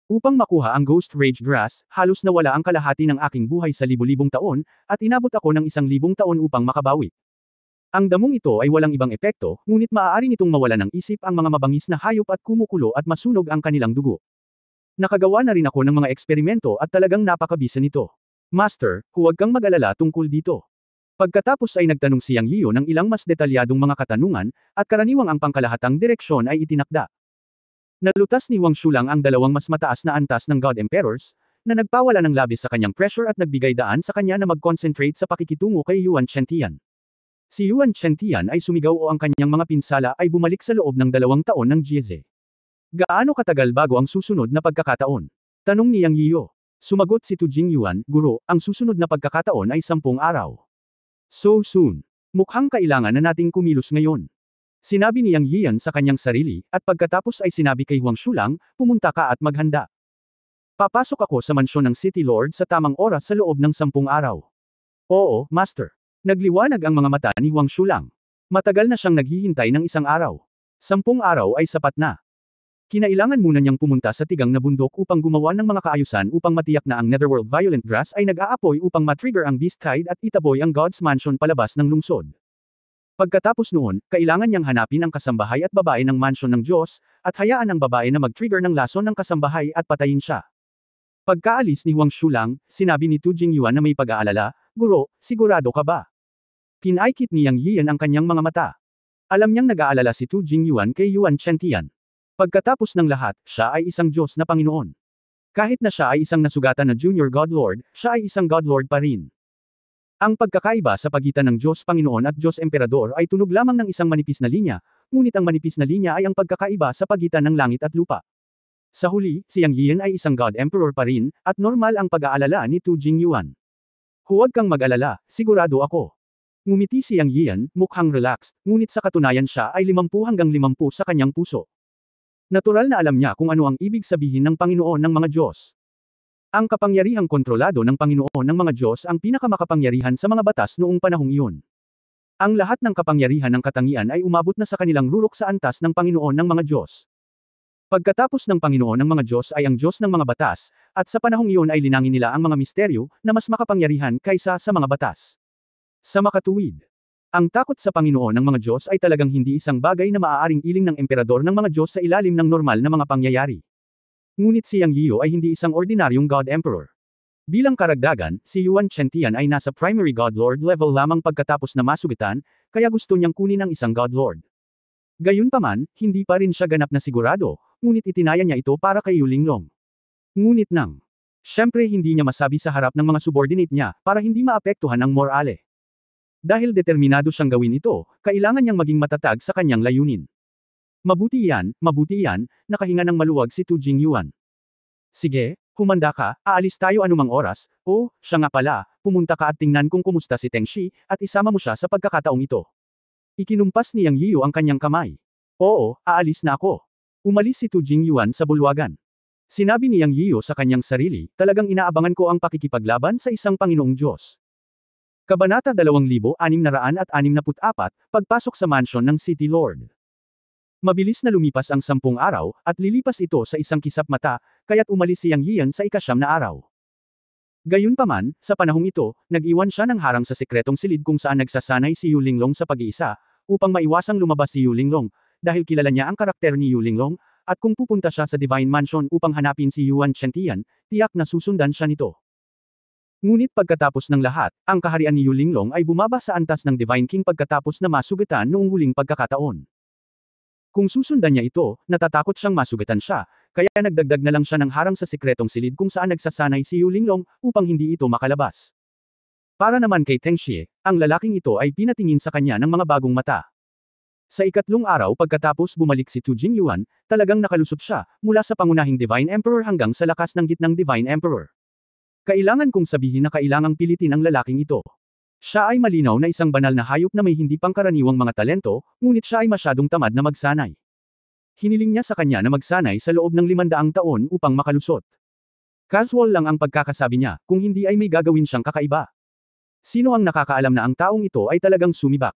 Upang makuha ang Ghost Rage Grass, halos nawala ang kalahati ng aking buhay sa libu-libong taon, at inabot ako ng 1,000 taon upang makabawi. Ang damong ito ay walang ibang epekto, ngunit maaari nitong mawala ng isip ang mga mabangis na hayop at kumukulo at masunog ang kanilang dugo. Nakagawa na rin ako ng mga eksperimento at talagang napakabisa nito. Master, huwag kang mag-alala tungkol dito. Pagkatapos ay nagtanong siyang Yiyo ng ilang mas detalyadong mga katanungan, at karaniwang ang pangkalahatang direksyon ay itinakda. Nalutas ni Huang Shulang ang 2 mas mataas na antas ng God Emperors, na nagpawala ng labis sa kanyang pressure at nagbigay daan sa kanya na mag-concentrate sa pakikitungo kay Yuan Shentian. Si Yuan Shentian ay sumigaw o ang kanyang mga pinsala ay bumalik sa loob ng 2 taon ng Jieze. Gaano katagal bago ang susunod na pagkakataon? Tanong niyang Yiyo. Sumagot si Tu Jingyuan, Guro, ang susunod na pagkakataon ay 10 araw. So soon. Mukhang kailangan na nating kumilos ngayon. Sinabi niyang Yiyan sa kanyang sarili, at pagkatapos ay sinabi kay Huang Shulang, pumunta ka at maghanda. Papasok ako sa mansyon ng City Lord sa tamang oras sa loob ng 10 araw. Oo, Master. Nagliwanag ang mga mata ni Huang Shulang. Matagal na siyang naghihintay ng 1 araw. 10 araw ay sapat na. Kinailangan muna niyang pumunta sa tigang na bundok upang gumawa ng mga kaayusan upang matiyak na ang Netherworld Violent Grass ay nag-aapoy upang matrigger ang Beast Tide at itaboy ang God's Mansion palabas ng lungsod. Pagkatapos noon, kailangan niyang hanapin ang kasambahay at babae ng mansion ng Diyos, at hayaan ang babae na mag-trigger ng lason ng kasambahay at patayin siya. Pagkaalis ni Huang Shulang, sinabi ni Tu Jingyuan na may pag-aalala, "Guro, sigurado ka ba?" Pinaikit ni Yang Yian ang kanyang mga mata. Alam niyang nag-aalala si Tu Jingyuan kay Yuan Chentian. Pagkatapos ng lahat, siya ay isang Diyos na Panginoon. Kahit na siya ay isang nasugatan na Junior God Lord, siya ay isang God Lord pa rin. Ang pagkakaiba sa pagitan ng Diyos Panginoon at Diyos Emperador ay tunog lamang ng isang manipis na linya, ngunit ang manipis na linya ay ang pagkakaiba sa pagitan ng langit at lupa. Sa huli, si Yang Yian ay isang God Emperor pa rin, at normal ang pag-aalala ni Tu Jingyuan. Huwag kang mag-alala, sigurado ako. Ngumiti si Yang Yian, mukhang relaxed, ngunit sa katunayan siya ay 50 hanggang 50 sa kanyang puso. Natural na alam niya kung ano ang ibig sabihin ng Panginoon ng mga Diyos. Ang kapangyarihang kontrolado ng Panginoon ng mga Diyos ang pinakamakapangyarihan sa mga batas noong panahong iyon. Ang lahat ng kapangyarihan ng katangian ay umabot na sa kanilang rurok sa antas ng Panginoon ng mga Diyos. Pagkatapos ng Panginoon ng mga Diyos ay ang Diyos ng mga batas, at sa panahong iyon ay linangin nila ang mga misteryo na mas makapangyarihan kaysa sa mga batas. Sa makatuwid, ang takot sa Panginoon ng mga Diyos ay talagang hindi isang bagay na maaaring iling ng emperador ng mga Diyos sa ilalim ng normal na mga pangyayari. Ngunit si Yang Yiu ay hindi isang ordinaryong God Emperor. Bilang karagdagan, si Yuan Chentian ay nasa Primary God Lord level lamang pagkatapos na masugitan, kaya gusto niyang kunin ang isang God Lord. Gayunpaman, hindi pa rin siya ganap na sigurado, ngunit itinaya niya ito para kay Yu Linglong. Ngunit siyempre hindi niya masabi sa harap ng mga subordinate niya, para hindi maapektuhan ang morale. Dahil determinado siyang gawin ito, kailangan niyang maging matatag sa kanyang layunin. Mabuti iyan, nakahinga ng maluwag si Tu Jingyuan. Sige, humanda ka, aalis tayo anumang oras. Oh, siya nga pala, pumunta ka at tingnan kung kumusta si Teng Shi, at isama mo siya sa pagkakataong ito. Ikinumpas ni Yang Yiu ang kanyang kamay. Oo, aalis na ako. Umalis si Tu Jingyuan sa bulwagan. Sinabi ni Yang Yiu sa kanyang sarili, talagang inaabangan ko ang pakikipaglaban sa isang Panginoong Diyos. Kabanata 2664, Pagpasok sa mansyon ng City Lord. Mabilis na lumipas ang 10 araw, at lilipas ito sa isang kisap mata, kaya't umalis si Yang Yian sa ika-9 na araw. Gayunpaman, sa panahong ito, nag-iwan siya ng harang sa sekretong silid kung saan nagsasanay si Yu Linglong sa pag-iisa, upang maiwasang lumabas si Yu Linglong, dahil kilala niya ang karakter ni Yu Linglong, at kung pupunta siya sa Divine Mansion upang hanapin si Yuan Chentian, tiyak na susundan siya nito. Ngunit pagkatapos ng lahat, ang kaharian ni Yu Linglong ay bumaba sa antas ng Divine King pagkatapos na masugatan noong huling pagkakataon. Kung susundan niya ito, natatakot siyang masugatan siya, kaya nagdagdag na lang siya ng harang sa sikretong silid kung saan nagsasanay si Yu Linglong, upang hindi ito makalabas. Para naman kay Teng Xie, ang lalaking ito ay pinatingin sa kanya ng mga bagong mata. Sa ikatlong araw pagkatapos bumalik si Tu Jingyuan, talagang nakalusot siya, mula sa pangunahing Divine Emperor hanggang sa lakas ng gitnang Divine Emperor. Kailangan kong sabihin na kailangang pilitin ang lalaking ito. Siya ay malinaw na isang banal na hayop na may hindi pangkaraniwang mga talento, ngunit siya ay masyadong tamad na magsanay. Hiniling niya sa kanya na magsanay sa loob ng 500 taon upang makalusot. Casual lang ang pagkakasabi niya, kung hindi ay may gagawin siyang kakaiba. Sino ang nakakaalam na ang taong ito ay talagang sumibak?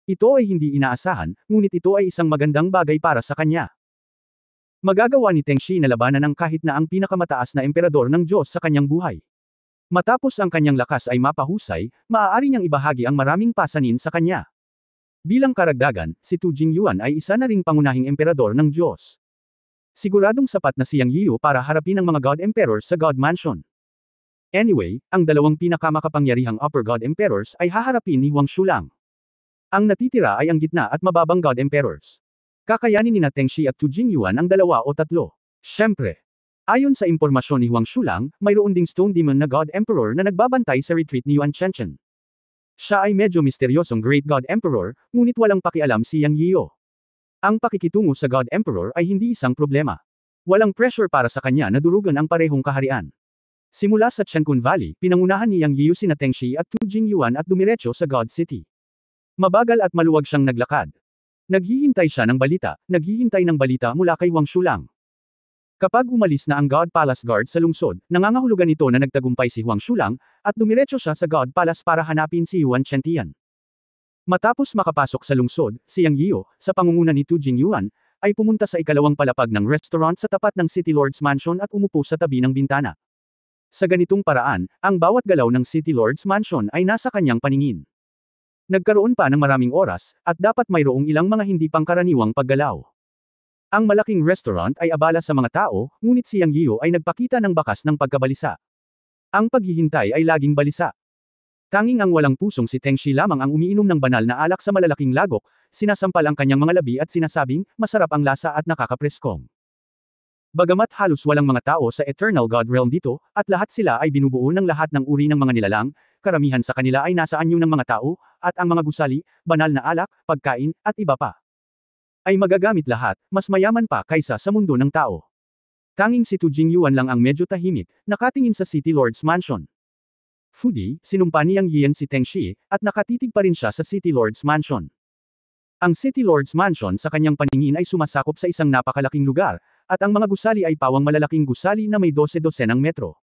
Ito ay hindi inaasahan, ngunit ito ay isang magandang bagay para sa kanya. Magagawa ni Teng Xie na labanan ang kahit na ang pinakamataas na emperador ng Diyos sa kanyang buhay. Matapos ang kanyang lakas ay mapahusay, maaari niyang ibahagi ang maraming pasanin sa kanya. Bilang karagdagan, si Tu Jingyuan ay isa na ring pangunahing emperador ng Diyos. Siguradong sapat na si Yang Yiu para harapin ang mga God Emperors sa God Mansion. Anyway, ang dalawang pinakamakapangyarihang Upper God Emperors ay haharapin ni Huang Shulang. Ang natitira ay ang gitna at mababang God Emperors. Kakayanin ni Teng Xie at Tu Jingyuan ang 2 o 3. Siyempre. Ayon sa impormasyon ni Huang Shulang, mayroon ding Stone Demon na God Emperor na nagbabantay sa retreat ni Yuan Chenchen. Siya ay medyo misteryosong Great God Emperor, ngunit walang pakialam si Yang Yiu. Ang pakikitungo sa God Emperor ay hindi isang problema. Walang pressure para sa kanya na durugan ang parehong kaharian. Simula sa Chenkun Valley, pinangunahan ni Yang Yiu sina Teng Xie at Tu Jingyuan at dumiretso sa God City. Mabagal at maluwag siyang naglakad. Naghihintay ng balita mula kay Huang Shulang. Kapag umalis na ang God Palace Guard sa lungsod, nangangahulugan ito na nagtagumpay si Huang Shulang, at dumiretso siya sa God Palace para hanapin si Yuan Chentian. Matapos makapasok sa lungsod, si Yang Yiu, sa pangunguna ni Tu Jingyuan, ay pumunta sa ikalawang palapag ng restaurant sa tapat ng City Lord's Mansion at umupo sa tabi ng bintana. Sa ganitong paraan, ang bawat galaw ng City Lord's Mansion ay nasa kanyang paningin. Nagkaroon pa ng maraming oras, at dapat mayroong ilang mga hindi pangkaraniwang paggalaw. Ang malaking restaurant ay abala sa mga tao, ngunit si Yang Yiyo ay nagpakita ng bakas ng pagkabalisa. Ang paghihintay ay laging balisa. Tanging ang walang pusong si Teng Shi lamang ang umiinom ng banal na alak sa malalaking lagok, sinasampal ang kanyang mga labi at sinasabing, masarap ang lasa at nakakapreskong. Bagamat halos walang mga tao sa Eternal God Realm dito, at lahat sila ay binubuo ng lahat ng uri ng mga nilalang, karamihan sa kanila ay nasa anyo ng mga tao, at ang mga gusali, banal na alak, pagkain, at iba pa. Ay magagamit lahat, mas mayaman pa kaysa sa mundo ng tao. Tanging si Tu Jingyuan lang ang medyo tahimik, nakatingin sa City Lord's Mansion. Foodie, sinumpa ni Yang Yian si Teng Shi, at nakatitig pa rin siya sa City Lord's Mansion. Ang City Lord's Mansion sa kanyang paningin ay sumasakop sa isang napakalaking lugar, at ang mga gusali ay pawang malalaking gusali na may 12-dosenang metro.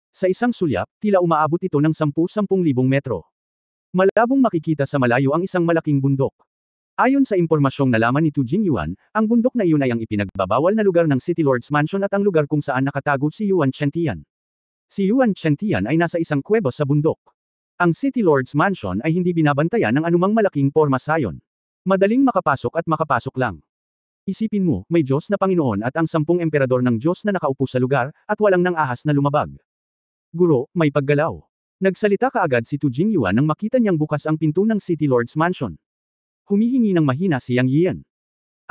Sa isang sulyap, tila umaabot ito ng 10,000 metro. Malabong makikita sa malayo ang isang malaking bundok. Ayon sa impormasyong nalaman ni Tu Jingyuan, ang bundok na iyon ay ang ipinagbabawal na lugar ng City Lord's Mansion at ang lugar kung saan nakatago si Yuan Chentian. Si Yuan Chentian ay nasa isang kuweba sa bundok. Ang City Lord's Mansion ay hindi binabantayan ng anumang malaking porma sayon. Madaling makapasok at makapasok lang. Isipin mo, may Diyos na Panginoon at ang 10 emperador ng Diyos na nakaupo sa lugar, at walang nang ahas na lumabag. Guro, may paggalaw. Nagsalita kaagad si Tu Jingyuan nang makita niyang bukas ang pinto ng City Lord's Mansion. Humihingi ng mahina si Yang Yian.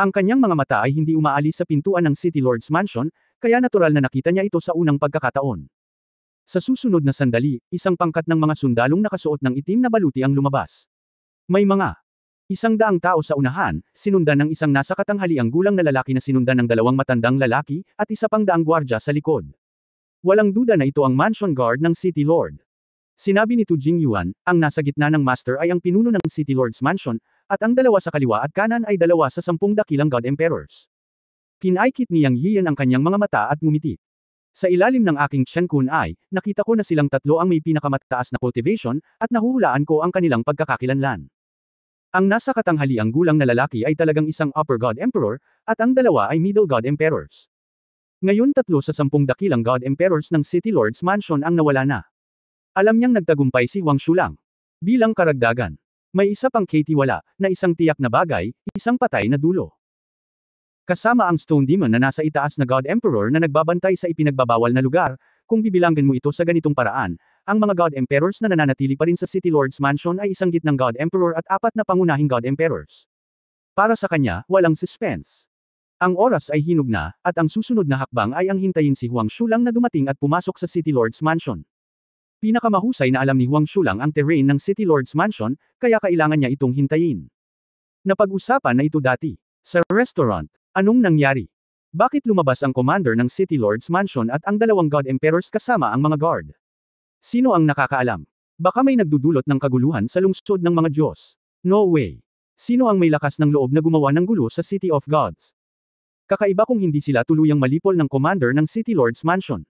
Ang kanyang mga mata ay hindi umaalis sa pintuan ng City Lord's Mansion, kaya natural na nakita niya ito sa unang pagkakataon. Sa susunod na sandali, isang pangkat ng mga sundalong nakasuot ng itim na baluti ang lumabas. May mga 100 tao sa unahan, sinundan ng isang nasa katanghaliang gulang na lalaki na sinundan ng 2 matandang lalaki, at 100 gwardya sa likod. Walang duda na ito ang mansion guard ng City Lord. Sinabi ni Tu Jingyuan, ang nasa gitna ng master ay ang pinuno ng City Lord's Mansion, at ang 2 sa kaliwa at kanan ay 2 sa 10 dakilang God Emperors. Pinaikit ni Yang Yian ang kanyang mga mata at ngumiti. Sa ilalim ng aking Chen Kun ay, nakita ko na silang 3 ang may pinakamataas na cultivation, at nahuhulaan ko ang kanilang pagkakakilanlan. Ang nasa katanghaliang gulang na lalaki ay talagang isang Upper God Emperor, at ang 2 ay Middle God Emperors. Ngayon 3 sa 10 dakilang God Emperors ng City Lord's Mansion ang nawala na. Alam niyang nagtagumpay si Huang Shu lang. Bilang karagdagan, may isa pang katiwala, na isang tiyak na bagay, isang patay na dulo. Kasama ang Stone Demon na nasa itaas na God Emperor na nagbabantay sa ipinagbabawal na lugar, kung bibilangin mo ito sa ganitong paraan, ang mga God Emperors na nananatili pa rin sa City Lord's Mansion ay isang gitnang God Emperor at 4 na pangunahing God Emperors. Para sa kanya, walang suspense. Ang oras ay hinog na, at ang susunod na hakbang ay ang hintayin si Huang Shu lang na dumating at pumasok sa City Lord's Mansion. Pinakamahusay na alam ni Huang Shu lang ang terrain ng City Lord's Mansion, kaya kailangan niya itong hintayin. Napag-usapan na ito dati. Sa restaurant, anong nangyari? Bakit lumabas ang commander ng City Lord's Mansion at ang 2 God Emperors kasama ang mga guard? Sino ang nakakaalam? Baka may nagdudulot ng kaguluhan sa lungsod ng mga Diyos. No way. Sino ang may lakas ng loob na gumawa ng gulo sa City of Gods? Kakaiba kung hindi sila tuluyang malipol ng commander ng City Lord's Mansion.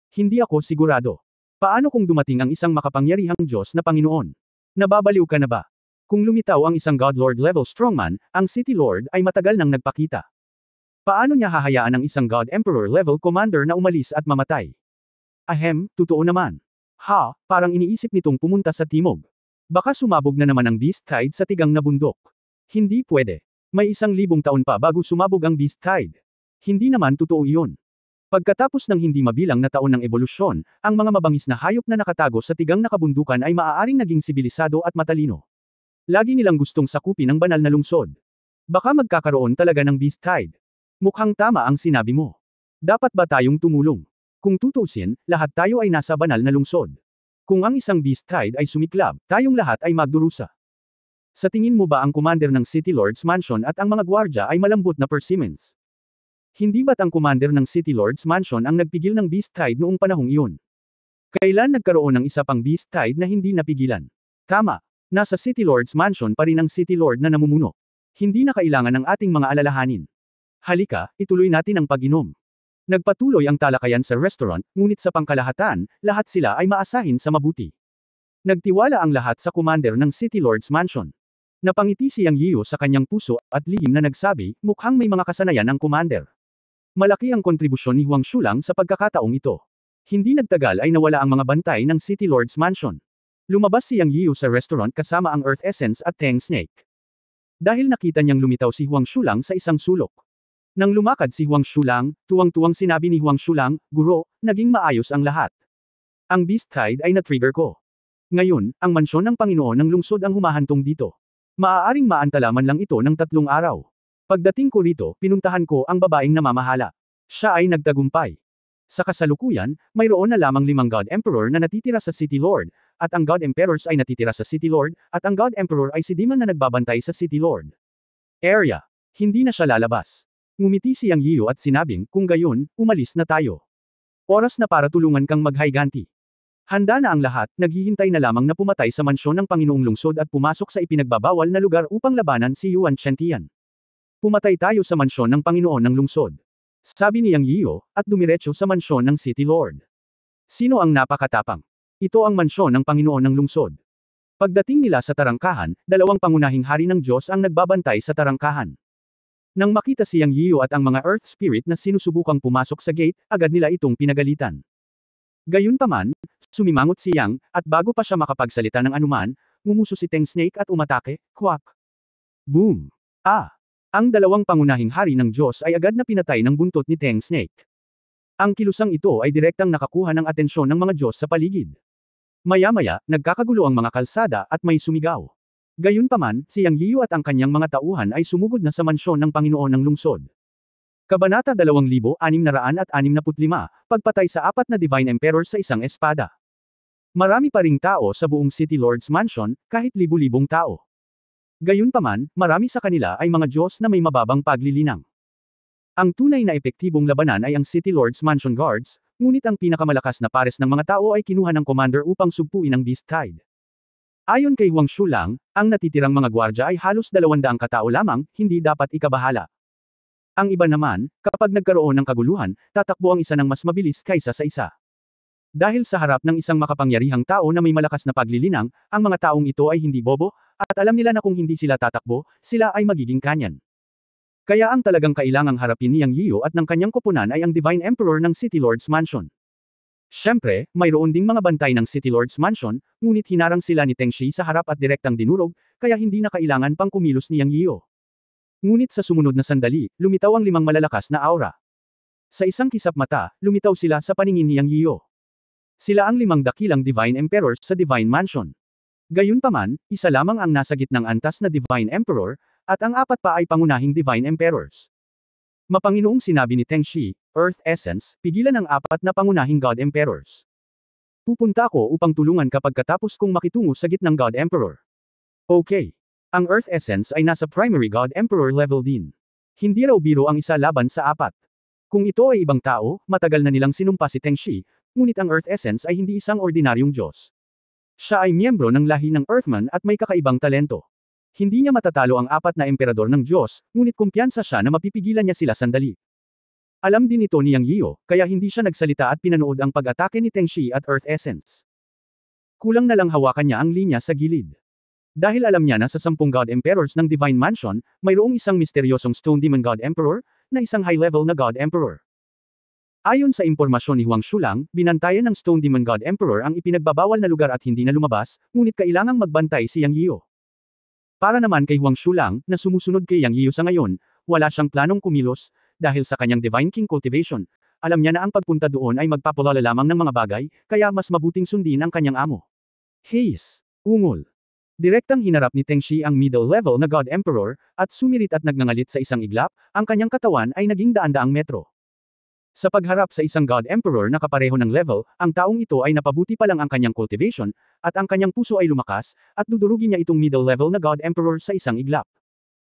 Hindi ako sigurado. Paano kung dumating ang isang makapangyarihang Diyos na Panginoon? Nababaliw ka na ba? Kung lumitaw ang isang God Lord level strongman, ang City Lord ay matagal nang nagpakita. Paano niya hahayaan ang isang God Emperor level commander na umalis at mamatay? Ahem, totoo naman. Ha, parang iniisip nitong pumunta sa timog. Baka sumabog na naman ang Beast Tide sa tigang na bundok. Hindi pwede. May 1,000 taon pa bago sumabog ang Beast Tide. Hindi naman totoo iyon. Pagkatapos ng hindi mabilang na taon ng ebolusyon, ang mga mabangis na hayop na nakatago sa tigang na kabundukan ay maaaring naging sibilisado at matalino. Lagi nilang gustong sakupin ang banal na lungsod. Baka magkakaroon talaga ng Beast Tide. Mukhang tama ang sinabi mo. Dapat ba tayong tumulong? Kung tutusin, lahat tayo ay nasa banal na lungsod. Kung ang isang Beast Tide ay sumiklab, tayong lahat ay magdurusa. Sa tingin mo ba ang commander ng City Lord's Mansion at ang mga gwardya ay malambot na persimmons? Hindi ba't ang commander ng City Lord's Mansion ang nagpigil ng Beast Tide noong panahong iyon? Kailan nagkaroon ng isa pang Beast Tide na hindi napigilan? Tama. Nasa City Lord's Mansion pa rin ang City Lord na namumuno. Hindi na kailangan ng ating mga alalahanin. Halika, ituloy natin ang pag-inom. Nagpatuloy ang talakayan sa restaurant, ngunit sa pangkalahatan, lahat sila ay maasahin sa mabuti. Nagtiwala ang lahat sa commander ng City Lord's Mansion. Napangiti si Yang Yiyo sa kanyang puso at lihim na nagsabi, mukhang may mga kasanayan ang commander. Malaki ang kontribusyon ni Huang Shulang sa pagkakataong ito. Hindi nagtagal ay nawala ang mga bantay ng City Lord's Mansion. Lumabas si Yang Yiyo sa restaurant kasama ang Earth Essence at Tang Snake. Dahil nakita niyang lumitaw si Huang Shulang sa isang sulok. Nang lumakad si Huang Shulang, tuwang-tuwang sinabi ni Huang Shulang, Guro, naging maayos ang lahat. Ang Beast Tide ay na-trigger ko. Ngayon, ang mansyon ng Panginoon ng lungsod ang humahantong dito. Maaaring maantala man lang ito ng 3 araw. Pagdating ko rito, pinuntahan ko ang babaeng namamahala. Siya ay nagtagumpay. Sa kasalukuyan, mayroon na lamang 5 God Emperor na natitira sa City Lord, at ang God Emperors ay natitira sa City Lord, at ang God Emperor ay si Demon na nagbabantay sa City Lord. Area. Hindi na siya lalabas. Ngumiti si Yang Yiyo at sinabing, kung gayon, umalis na tayo. Oras na para tulungan kang maghayganti. Handa na ang lahat, naghihintay na lamang na pumatay sa mansyon ng Panginoong Lungsod at pumasok sa ipinagbabawal na lugar upang labanan si Yuan Chentian. Pumatay tayo sa mansyon ng Panginoon ng Lungsod. Sabi ni Yang Yiyo, at dumiretso sa mansyon ng City Lord. Sino ang napakatapang? Ito ang mansyon ng Panginoon ng Lungsod. Pagdating nila sa tarangkahan, 2 pangunahing hari ng Diyos ang nagbabantay sa tarangkahan. Nang makita si Yang Yiyo at ang mga Earth Spirit na sinusubukang pumasok sa gate, agad nila itong pinagalitan. Gayunpaman, sumimangot si Yang, at bago pa siya makapagsalita ng anuman, ngumuso si Tang Snake at umatake, kwak. Boom! Ang 2 pangunahing hari ng Diyos ay agad na pinatay ng buntot ni Tang Snake. Ang kilusang ito ay direktang nakakuha ng atensyon ng mga Diyos sa paligid. Maya-maya, nagkakagulo ang mga kalsada at may sumigaw. Gayunpaman, si Yang Yiyo at ang kanyang mga tauhan ay sumugod na sa mansyon ng Panginoon ng Lungsod. Kabanata 2665, pagpatay sa 4 na Divine Emperor sa isang espada. Marami pa ring tao sa buong City Lord's Mansion, kahit libu-libong tao. Gayunpaman, marami sa kanila ay mga Diyos na may mababang paglilinang. Ang tunay na epektibong labanan ay ang City Lord's Mansion Guards, ngunit ang pinakamalakas na pares ng mga tao ay kinuha ng commander upang sugpuin ang Beast Tide. Ayon kay Huang Shulang, ang natitirang mga gwardya ay halos 200 katao lamang, hindi dapat ikabahala. Ang iba naman, kapag nagkaroon ng kaguluhan, tatakbo ang isa ng mas mabilis kaysa sa isa. Dahil sa harap ng isang makapangyarihang tao na may malakas na paglilinang, ang mga taong ito ay hindi bobo, at alam nila na kung hindi sila tatakbo, sila ay magiging kanyan. Kaya ang talagang kailangang harapin ni Yang Yiyo at ng kanyang koponan ay ang Divine Emperor ng City Lord's Mansion. Siyempre, mayroon ding mga bantay ng City Lord's Mansion, ngunit hinarang sila ni Teng Shi sa harap at direktang dinurog, kaya hindi na kailangan pang kumilos ni Yang Yiyo. Ngunit sa sumunod na sandali, lumitaw ang 5 malalakas na aura. Sa isang kisap mata, lumitaw sila sa paningin ni Yang Yiyo. Sila ang 5 dakilang Divine Emperors sa Divine Mansion. Gayunpaman, isa lamang ang nasa gitnang antas na Divine Emperor, at ang 4 pa ay pangunahing Divine Emperors. Mapanginoong sinabi ni Teng Shi, Earth Essence, pigilan ang 4 na pangunahing God Emperors. Pupunta ako upang tulungan kapag katapos kong makitungo sa gitnang God Emperor. Okay. Ang Earth Essence ay nasa Primary God Emperor level din. Hindi raw biro ang isa laban sa 4. Kung ito ay ibang tao, matagal na nilang sinumpa si Teng Shi, ngunit ang Earth Essence ay hindi isang ordinaryong Diyos. Siya ay miyembro ng lahi ng Earthman at may kakaibang talento. Hindi niya matatalo ang 4 na emperador ng Diyos, ngunit kumpiyansa siya na mapipigilan niya sila sandali. Alam din ito ni Yang Yiyo, kaya hindi siya nagsalita at pinanood ang pag-atake ni Teng Shi at Earth Essence. Kulang na lang hawakan niya ang linya sa gilid. Dahil alam niya na sa 10 God Emperors ng Divine Mansion, mayroong isang misteryosong Stone Demon God Emperor, na isang high-level na God Emperor. Ayon sa impormasyon ni Huang Shulang, binantayan ng Stone Demon God Emperor ang ipinagbabawal na lugar at hindi na lumabas, ngunit kailangang magbantay si Yang Yiyo. Para naman kay Huang Shulang, na sumusunod kay Yang Yiyo sa ngayon, wala siyang planong kumilos, dahil sa kanyang Divine King cultivation. Alam niya na ang pagpunta doon ay magpapalala lamang ng mga bagay, kaya mas mabuting sundin ang kanyang amo. Haze. Ungol. Direktang hinarap ni Teng Shi ang middle level na God Emperor, at sumirit at nagngangalit sa isang iglap, ang kanyang katawan ay naging daan-daang metro. Sa pagharap sa isang God Emperor na kapareho ng level, ang taong ito ay napabuti pa lang ang kanyang cultivation, at ang kanyang puso ay lumakas, at dudurugin niya itong middle level na God Emperor sa isang iglap.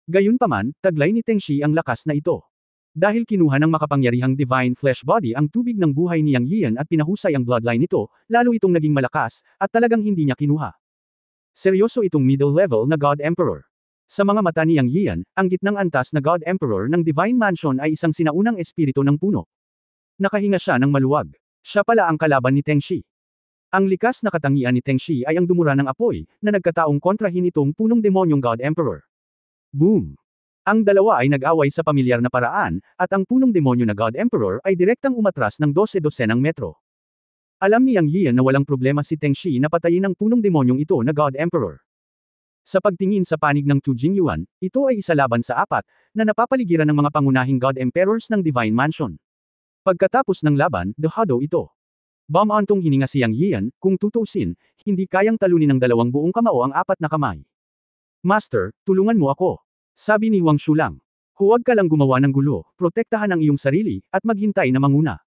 Gayunpaman, taglay ni Teng Shi ang lakas na ito. Dahil kinuha ng makapangyarihang divine flesh body ang tubig ng buhay ni Yang Yiyan at pinahusay ang bloodline nito, lalo itong naging malakas, at talagang hindi niya kinuha. Seryoso itong middle level na God Emperor. Sa mga mata ni Yang Yiyan, ang gitnang antas na God Emperor ng Divine Mansion ay isang sinaunang espiritu ng puno. Nakahinga siya ng maluwag. Siya pala ang kalaban ni Teng Shi. Ang likas na katangian ni Tengshi ay ang dumura ng apoy, na nagkataong kontrahin itong punong demonyong God Emperor. Boom! Ang dalawa ay nag-away sa pamilyar na paraan, at ang punong demonyo na God Emperor ay direktang umatras ng 12-dosenang metro. Alam ni Yang Yian na walang problema si Tengshi na patayin ang punong demonyong ito na God Emperor. Sa pagtingin sa panig ng Tu Jingyuan, ito ay isa laban sa 4, na napapaligiran ng mga pangunahing God Emperors ng Divine Mansion. Pagkatapos ng laban, dehado ito. Bumantong hininga si Yang Yian, kung tutuusin, hindi kayang talunin ng 2 buong kamao ang 4 na kamay. Master, tulungan mo ako. Sabi ni Huang Shulang. Huwag ka lang gumawa ng gulo, protektahan ang iyong sarili, at maghintay na manguna.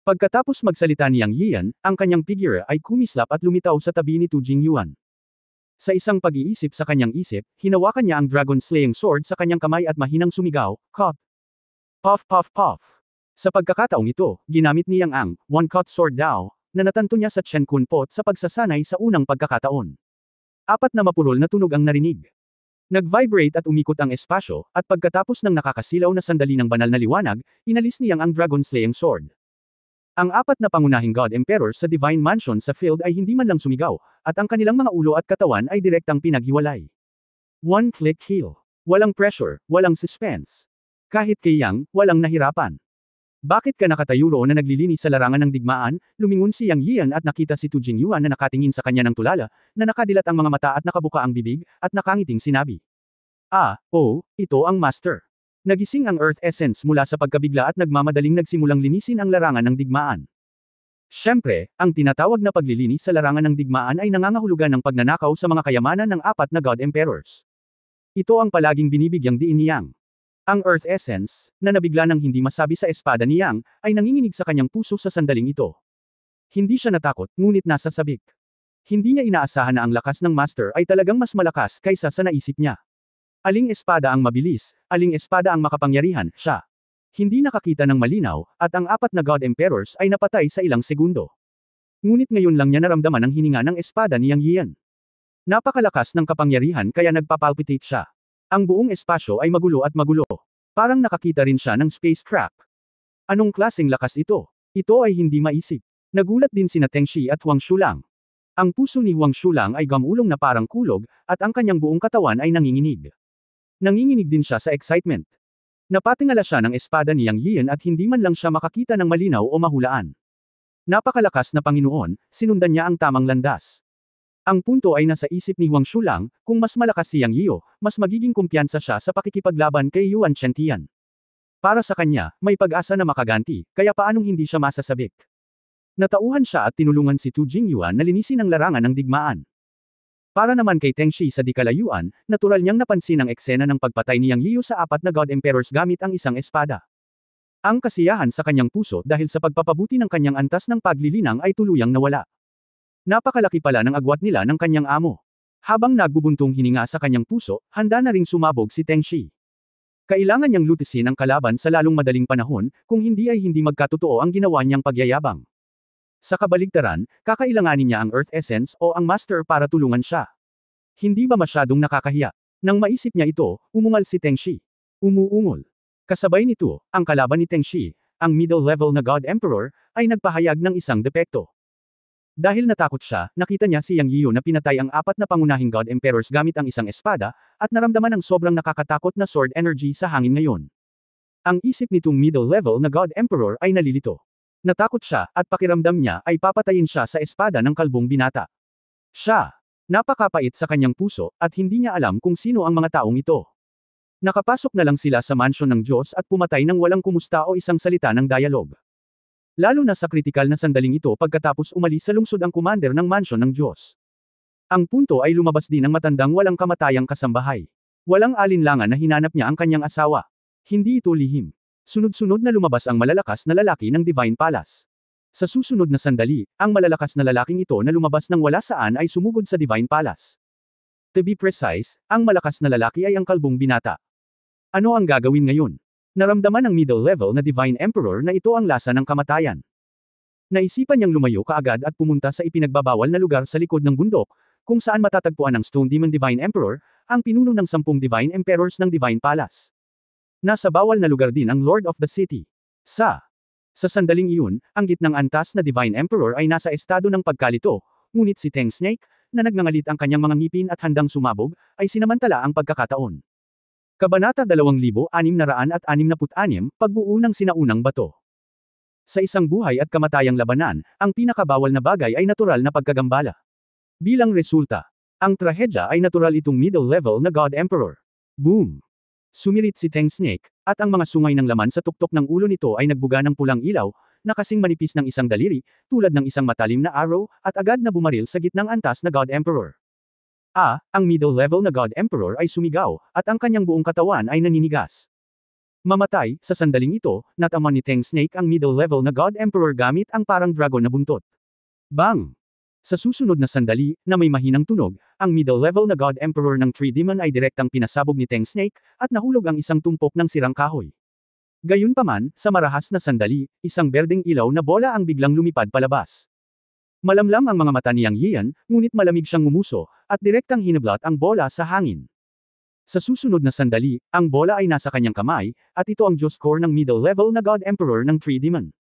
Pagkatapos magsalita ni Yang Yian, ang kanyang figure ay kumislap at lumitaw sa tabi ni Tu Jingyuan. Sa isang pag-iisip sa kanyang isip, hinawakan niya ang Dragon Slaying Sword sa kanyang kamay at mahinang sumigaw, "Cut!" Puff puff puff. Sa pagkakataong ito, ginamit ni Yang ang one-cut sword daw, na natanto niya sa Chen Kun Pot sa pagsasanay sa unang pagkakataon. 4 na mapurol na tunog ang narinig. Nag-vibrate at umikot ang espasyo, at pagkatapos ng nakakasilaw na sandali ng banal na liwanag, inalis ni Yang ang Dragon Slaying Sword. Ang 4 na pangunahing God Emperor sa Divine Mansion sa field ay hindi man lang sumigaw, at ang kanilang mga ulo at katawan ay direktang pinaghiwalay. One-click kill. Walang pressure, walang suspense. Kahit kay Yang, walang nahirapan. Bakit ka nakatayo roon na naglilinis sa larangan ng digmaan? Lumingon si Yang Yian at nakita si Tu Jingyuan na nakatingin sa kanya ng tulala, na nakadilat ang mga mata at nakabuka ang bibig, at nakangiting sinabi. Ito ang Master. Nagising ang Earth Essence mula sa pagkabigla at nagmamadaling nagsimulang linisin ang larangan ng digmaan. Siyempre, ang tinatawag na paglilinis sa larangan ng digmaan ay nangangahulugan ng pagnanakaw sa mga kayamanan ng 4 na God Emperors. Ito ang palaging binibigyang diin ni Yang. Ang Earth Essence, na nabigla ng hindi masabi sa espada ni Yang, ay nanginginig sa kanyang puso sa sandaling ito. Hindi siya natakot, ngunit nasa sabik. Hindi niya inaasahan na ang lakas ng Master ay talagang mas malakas kaysa sa naisip niya. Aling espada ang mabilis, aling espada ang makapangyarihan, siya. Hindi nakakita ng malinaw, at ang 4 na God Emperors ay napatay sa ilang segundo. Ngunit ngayon lang niya naramdaman ang hininga ng espada ni Yang Yian. Napakalakas ng kapangyarihan kaya nagpapalpitate siya. Ang buong espasyo ay magulo at magulo. Parang nakakita rin siya ng spacecraft. Anong klaseng lakas ito? Ito ay hindi maisip. Nagulat din sina Tengshi at Huang Shulang. Ang puso ni Huang Shulang ay gamulong na parang kulog, at ang kanyang buong katawan ay nanginginig. Nanginginig din siya sa excitement. Napatingala siya ng espada ni Yang Yian at hindi man lang siya makakita ng malinaw o mahulaan. Napakalakas na Panginoon, sinundan niya ang tamang landas. Ang punto ay nasa isip ni Huang Shulang, kung mas malakas si Yang Yiu, mas magiging kumpiyansa siya sa pakikipaglaban kay Yuan Chentian. Para sa kanya, may pag-asa na makaganti, kaya paanong hindi siya masasabik? Natauhan siya at tinulungan si Tu Jingyuan na linisin ang larangan ng digmaan. Para naman kay Tengshi sa di kalayuan, natural niyang napansin ang eksena ng pagpatay ni Yang Yiu sa 4 na God Emperors gamit ang isang espada. Ang kasiyahan sa kanyang puso dahil sa pagpapabuti ng kanyang antas ng paglilinang ay tuluyang nawala. Napakalaki pala ng agwat nila ng kanyang amo. Habang nagbubuntong hininga sa kanyang puso, handa na ring sumabog si Tengshi. Kailangan niyang lutisin ang kalaban sa lalong madaling panahon, kung hindi ay hindi magkatotoo ang ginawa niyang pagyayabang. Sa kabaligtaran, kakailanganin niya ang Earth Essence o ang Master para tulungan siya. Hindi ba masyadong nakakahiya? Nang maisip niya ito, umungal si Tengshi. Umuungol. Kasabay nito, ang kalaban ni Tengshi, ang middle level na God Emperor, ay nagpahayag ng isang depekto. Dahil natakot siya, nakita niya si Yang Yiu na pinatay ang 4 na pangunahing God Emperors gamit ang isang espada, at naramdaman ang sobrang nakakatakot na sword energy sa hangin ngayon. Ang isip nitong middle level na God Emperor ay nalilito. Natakot siya, at pakiramdam niya ay papatayin siya sa espada ng kalbong binata. Siya. Napakapait sa kanyang puso, at hindi niya alam kung sino ang mga taong ito. Nakapasok na lang sila sa mansyon ng Diyos at pumatay ng walang kumusta o isang salita ng dialogue. Lalo na sa kritikal na sandaling ito pagkatapos umalis sa lungsod ang commander ng mansyon ng Diyos. Ang punto ay lumabas din ang matandang walang kamatayang kasambahay. Walang alinlangan na hinanap niya ang kanyang asawa. Hindi ito lihim. Sunod-sunod na lumabas ang malalakas na lalaki ng Divine Palace. Sa susunod na sandali, ang malalakas na lalaking ito na lumabas ng wala saan ay sumugod sa Divine Palace. To be precise, ang malakas na lalaki ay ang kalbong binata. Ano ang gagawin ngayon? Naramdaman ng middle level na Divine Emperor na ito ang lasa ng kamatayan. Naisipan niyang lumayo kaagad at pumunta sa ipinagbabawal na lugar sa likod ng bundok, kung saan matatagpuan ang Stone Demon Divine Emperor, ang pinuno ng 10 Divine Emperors ng Divine Palace. Nasa bawal na lugar din ang Lord of the City. Sa Sa sandaling iyon, ang gitnang antas na Divine Emperor ay nasa estado ng pagkalito, ngunit si Teng Snake, na nagngangalit ang kanyang mga ngipin at handang sumabog, ay sinamantala ang pagkakataon. Kabanata 2666, Pagbuo ng Sinaunang Bato. Sa isang buhay at kamatayang labanan, ang pinakabawal na bagay ay natural na pagkagambala. Bilang resulta, ang trahedya ay natural itong middle level na God Emperor. Boom! Sumirit si Teng Snake, at ang mga sungay ng laman sa tuktok ng ulo nito ay nagbuga ng pulang ilaw, na kasing manipis ng isang daliri, tulad ng isang matalim na arrow, at agad na bumaril sa gitnang antas na God Emperor. Ang middle level na God Emperor ay sumigaw, at ang kanyang buong katawan ay naninigas. Mamatay, sa sandaling ito, nataman ni Teng Snake ang middle level na God Emperor gamit ang parang dragon na buntot. Bang! Sa susunod na sandali, na may mahinang tunog, ang middle level na God Emperor ng Tree Demon ay direktang pinasabog ni Teng Snake, at nahulog ang isang tumpok ng sirang kahoy. Gayunpaman, sa marahas na sandali, isang berdeng ilaw na bola ang biglang lumipad palabas. Malamlam ang mga mata ni Yang Yian, ngunit malamig siyang ngumuso, at direktang hinablot ang bola sa hangin. Sa susunod na sandali, ang bola ay nasa kanyang kamay, at ito ang Diyos core ng middle level na God Emperor ng Tree Demon.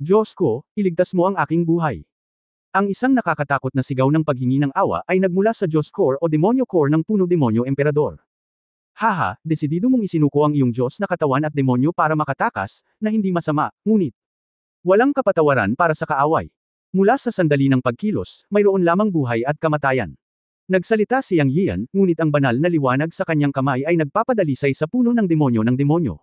Diyos ko, iligtas mo ang aking buhay. Ang isang nakakatakot na sigaw ng paghingi ng awa ay nagmula sa Diyos core o demonyo core ng puno demonyo emperador. Haha, desidido mong isinuko ang iyong Diyos na katawan at demonyo para makatakas, na hindi masama, ngunit walang kapatawaran para sa kaaway. Mula sa sandali ng pagkilos, mayroon lamang buhay at kamatayan. Nagsalita si Yang Yian, ngunit ang banal na liwanag sa kanyang kamay ay nagpapadalisay sa puno ng demonyo ng demonyo.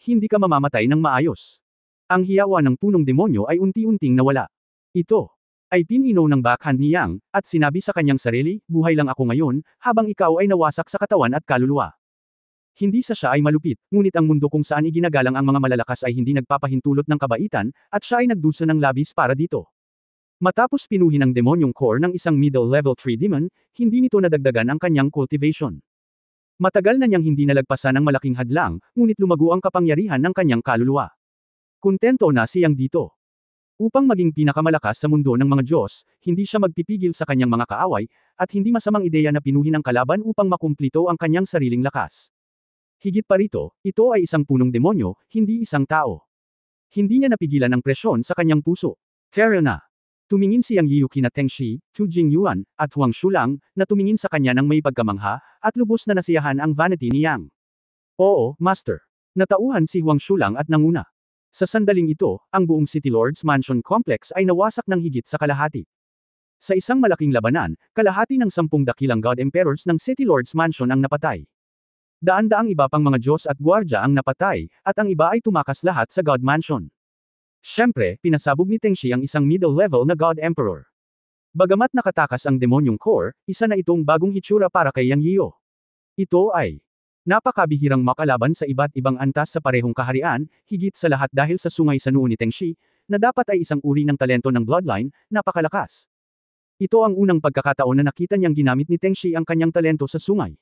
Hindi ka mamamatay ng maayos. Ang hiyawa ng punong demonyo ay unti-unting nawala. Ito ay pinino ng backhand ni Yang, at sinabi sa kanyang sarili, buhay lang ako ngayon, habang ikaw ay nawasak sa katawan at kaluluwa. Hindi sa siya ay malupit, ngunit ang mundo kung saan iginagalang ang mga malalakas ay hindi nagpapahintulot ng kabaitan, at siya ay nagdusa ng labis para dito. Matapos pinuhin ang demonyong core ng isang middle-level tree demon, hindi nito nadagdagan ang kanyang cultivation. Matagal na niyang hindi nalagpasan ang malaking hadlang, ngunit lumago ang kapangyarihan ng kanyang kaluluwa. Kontento na siyang dito. Upang maging pinakamalakas sa mundo ng mga Diyos, hindi siya magpipigil sa kanyang mga kaaway, at hindi masamang ideya na pinuhin ang kalaban upang makumplito ang kanyang sariling lakas. Higit pa rito, ito ay isang punong demonyo, hindi isang tao. Hindi niya napigilan ang presyon sa kanyang puso. Fair na. Tumingin si Yang Yiyu kina Teng Shi, Tu Jingyuan, at Huang Shulang, na tumingin sa kanya ng may pagkamangha, at lubos na nasiyahan ang vanity ni Yang. Oo, Master. Natauhan si Huang Shulang at nanguna. Sa sandaling ito, ang buong City Lords Mansion Complex ay nawasak ng higit sa kalahati. Sa isang malaking labanan, kalahati ng 10 dakilang God Emperors ng City Lords Mansion ang napatay. Daan-daang iba pang mga Diyos at gwardya ang napatay, at ang iba ay tumakas lahat sa God Mansion. Siyempre, pinasabog ni Teng Shi ang isang middle-level na God Emperor. Bagamat nakatakas ang demonyong core, isa na itong bagong hitsura para kay Yang Yiyo. Ito ay napakabihirang makalaban sa iba't ibang antas sa parehong kaharian, higit sa lahat dahil sa sungay sa noo ni Teng Shi, na dapat ay isang uri ng talento ng bloodline, napakalakas. Ito ang unang pagkakataon na nakita niyang ginamit ni Teng Shi ang kanyang talento sa sungay.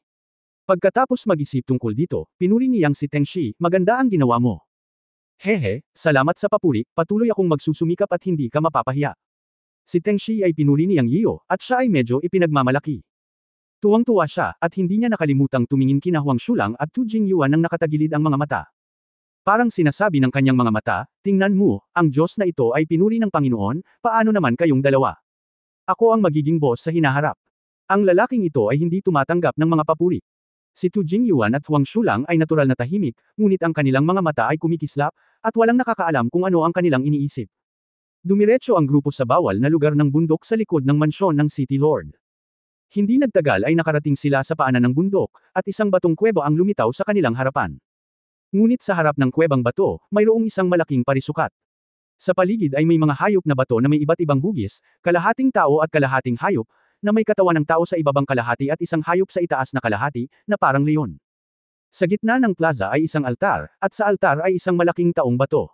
Pagkatapos mag-isip tungkol dito, pinuri ni Yang si Teng Shi, maganda ang ginawa mo. Hehe, salamat sa papuri, patuloy akong magsusumikap at hindi ka mapapahiya. Si Teng Shi ay pinuri ni Yang Yiyo, at siya ay medyo ipinagmamalaki. Tuwang-tuwa siya, at hindi niya nakalimutang tumingin kina Huang Shulang at Tu Jingyuan nang nakatagilid ang mga mata. Parang sinasabi ng kanyang mga mata, tingnan mo, ang Diyos na ito ay pinuri ng Panginoon, paano naman kayong dalawa? Ako ang magiging boss sa hinaharap. Ang lalaking ito ay hindi tumatanggap ng mga papuri. Si Tu Jingyuan at Huang Shulang ay natural na tahimik, ngunit ang kanilang mga mata ay kumikislap, at walang nakakaalam kung ano ang kanilang iniisip. Dumiretso ang grupo sa bawal na lugar ng bundok sa likod ng mansyon ng City Lord. Hindi nagtagal ay nakarating sila sa paanan ng bundok, at isang batong kuweba ang lumitaw sa kanilang harapan. Ngunit sa harap ng kuwebang bato, mayroong isang malaking parisukat. Sa paligid ay may mga hayop na bato na may iba't ibang hugis, kalahating tao at kalahating hayop, na may katawan ng tao sa ibabang kalahati at isang hayop sa itaas na kalahati, na parang leon. Sa gitna ng plaza ay isang altar, at sa altar ay isang malaking taong bato.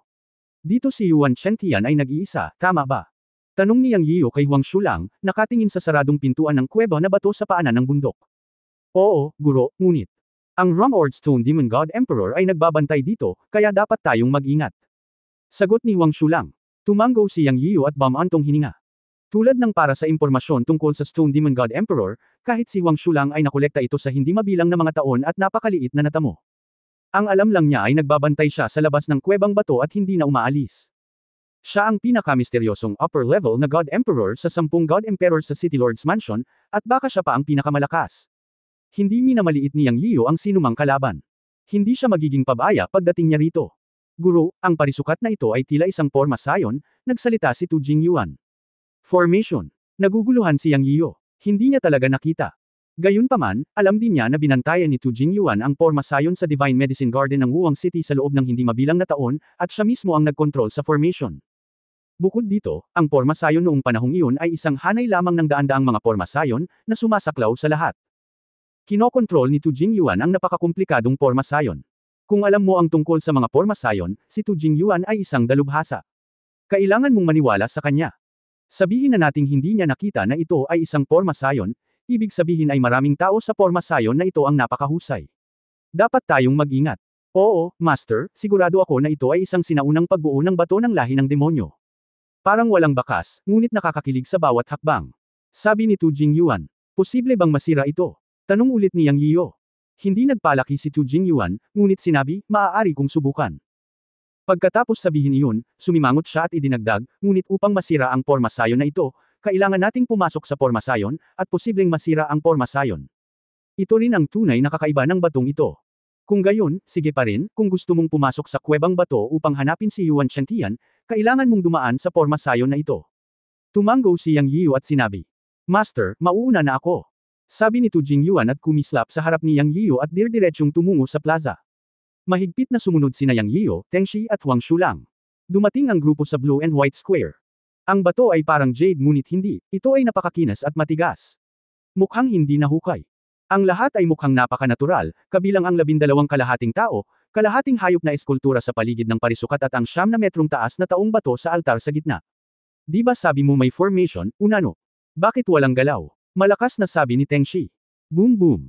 Dito si Yuan Chentian ay nag-iisa, tama ba? Tanong ni Yang Yiyo kay Huang Shulang, nakatingin sa saradong pintuan ng kuweba na bato sa paanan ng bundok. Oo, guro, ngunit ang Rumord Stone Demon God Emperor ay nagbabantay dito, kaya dapat tayong mag-ingat. Sagot ni Huang Shulang. Tumango si Yang Yiyo at bumantong hininga. Tulad ng para sa impormasyon tungkol sa Stone Demon God Emperor, kahit si Huang Shulang ay nakolekta ito sa hindi mabilang na mga taon at napakaliit na natamo. Ang alam lang niya ay nagbabantay siya sa labas ng kuwebang bato at hindi na umaalis. Siya ang pinakamisteryosong upper level na God Emperor sa 10 God Emperor sa City Lord's Mansion, at baka siya pa ang pinakamalakas. Hindi minamaliit ni Yang Yiyo ang sinumang kalaban. Hindi siya magiging pabaya pagdating niya rito. Guro, ang parisukat na ito ay tila isang forma sayon, nagsalita si Tu Jingyuan. Formation. Naguguluhan si Yang Yiyo. Hindi niya talaga nakita. Gayunpaman, alam din niya na binantayan ni Tu Jingyuan ang forma sayon sa Divine Medicine Garden ng Wuwang City sa loob ng hindi mabilang na taon, at siya mismo ang nagkontrol sa formation. Bukod dito, ang forma sayon noong panahong iyon ay isang hanay lamang ng daan-daang mga forma sayon, na sumasaklaw sa lahat. Kinokontrol ni Tu Jingyuan ang napakakomplikadong forma sayon. Kung alam mo ang tungkol sa mga forma sayon, si Tu Jingyuan ay isang dalubhasa. Kailangan mong maniwala sa kanya. Sabihin na nating hindi niya nakita na ito ay isang forma sayon, ibig sabihin ay maraming tao sa forma sayon na ito ang napakahusay. Dapat tayong mag-ingat. Oo, Master, sigurado ako na ito ay isang sinaunang pagbuo ng bato ng lahi ng demonyo. Parang walang bakas, ngunit nakakakilig sa bawat hakbang. Sabi ni Tu Jingyuan, posible bang masira ito? Tanong ulit ni Yang Yiyo. Hindi nagpalaki si Tu Jingyuan, ngunit sinabi, maaari kong subukan. Pagkatapos sabihin iyon, sumimangot siya at idinagdag, ngunit upang masira ang forma sayon na ito, kailangan nating pumasok sa forma sayon, at posibleng masira ang forma sayon. Ito rin ang tunay na kakaiba ng batong ito. Kung gayon, sige pa rin, kung gusto mong pumasok sa kuwebang bato upang hanapin si Yuan Shantian, kailangan mong dumaan sa forma sayon na ito. Tumango si Yang Yiyo at sinabi, Master, mauuna na ako. Sabi ni Tu Jingyuan at kumislap sa harap ni Yang Yiyo at dirdiretsyong tumungo sa plaza. Mahigpit na sumunod sina Yang Yiyo, Tengshi at Huang Shulang. Dumating ang grupo sa Blue and White Square. Ang bato ay parang jade ngunit hindi, ito ay napakakinas at matigas. Mukhang hindi nahukay. Ang lahat ay mukhang napakanatural, kabilang ang 12 kalahating tao, kalahating hayop na eskultura sa paligid ng parisukat at ang 9 na metrong taas na taong bato sa altar sa gitna. Di ba sabi mo may formation, unano? Bakit walang galaw? Malakas na sabi ni Tengshi. Boom boom.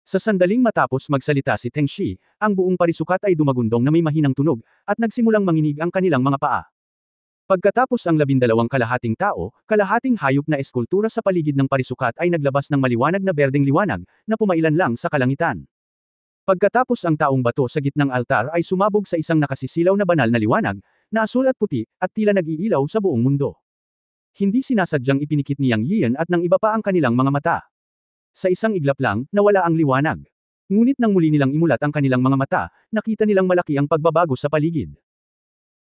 Sa sandaling matapos magsalita si Tengshi, ang buong parisukat ay dumagundong na may mahinang tunog, at nagsimulang manginig ang kanilang mga paa. Pagkatapos ang 12 kalahating tao, kalahating hayop na eskultura sa paligid ng parisukat ay naglabas ng maliwanag na berdeng liwanag, na pumailan lang sa kalangitan. Pagkatapos ang taong bato sa gitnang altar ay sumabog sa isang nakasisilaw na banal na liwanag, na asul at puti, at tila nag-iilaw sa buong mundo. Hindi sinasadyang ipinikit ni Yang Yiyan at ng iba pa ang kanilang mga mata. Sa isang iglap lang, nawala ang liwanag. Ngunit nang muli nilang imulat ang kanilang mga mata, nakita nilang malaki ang pagbabago sa paligid.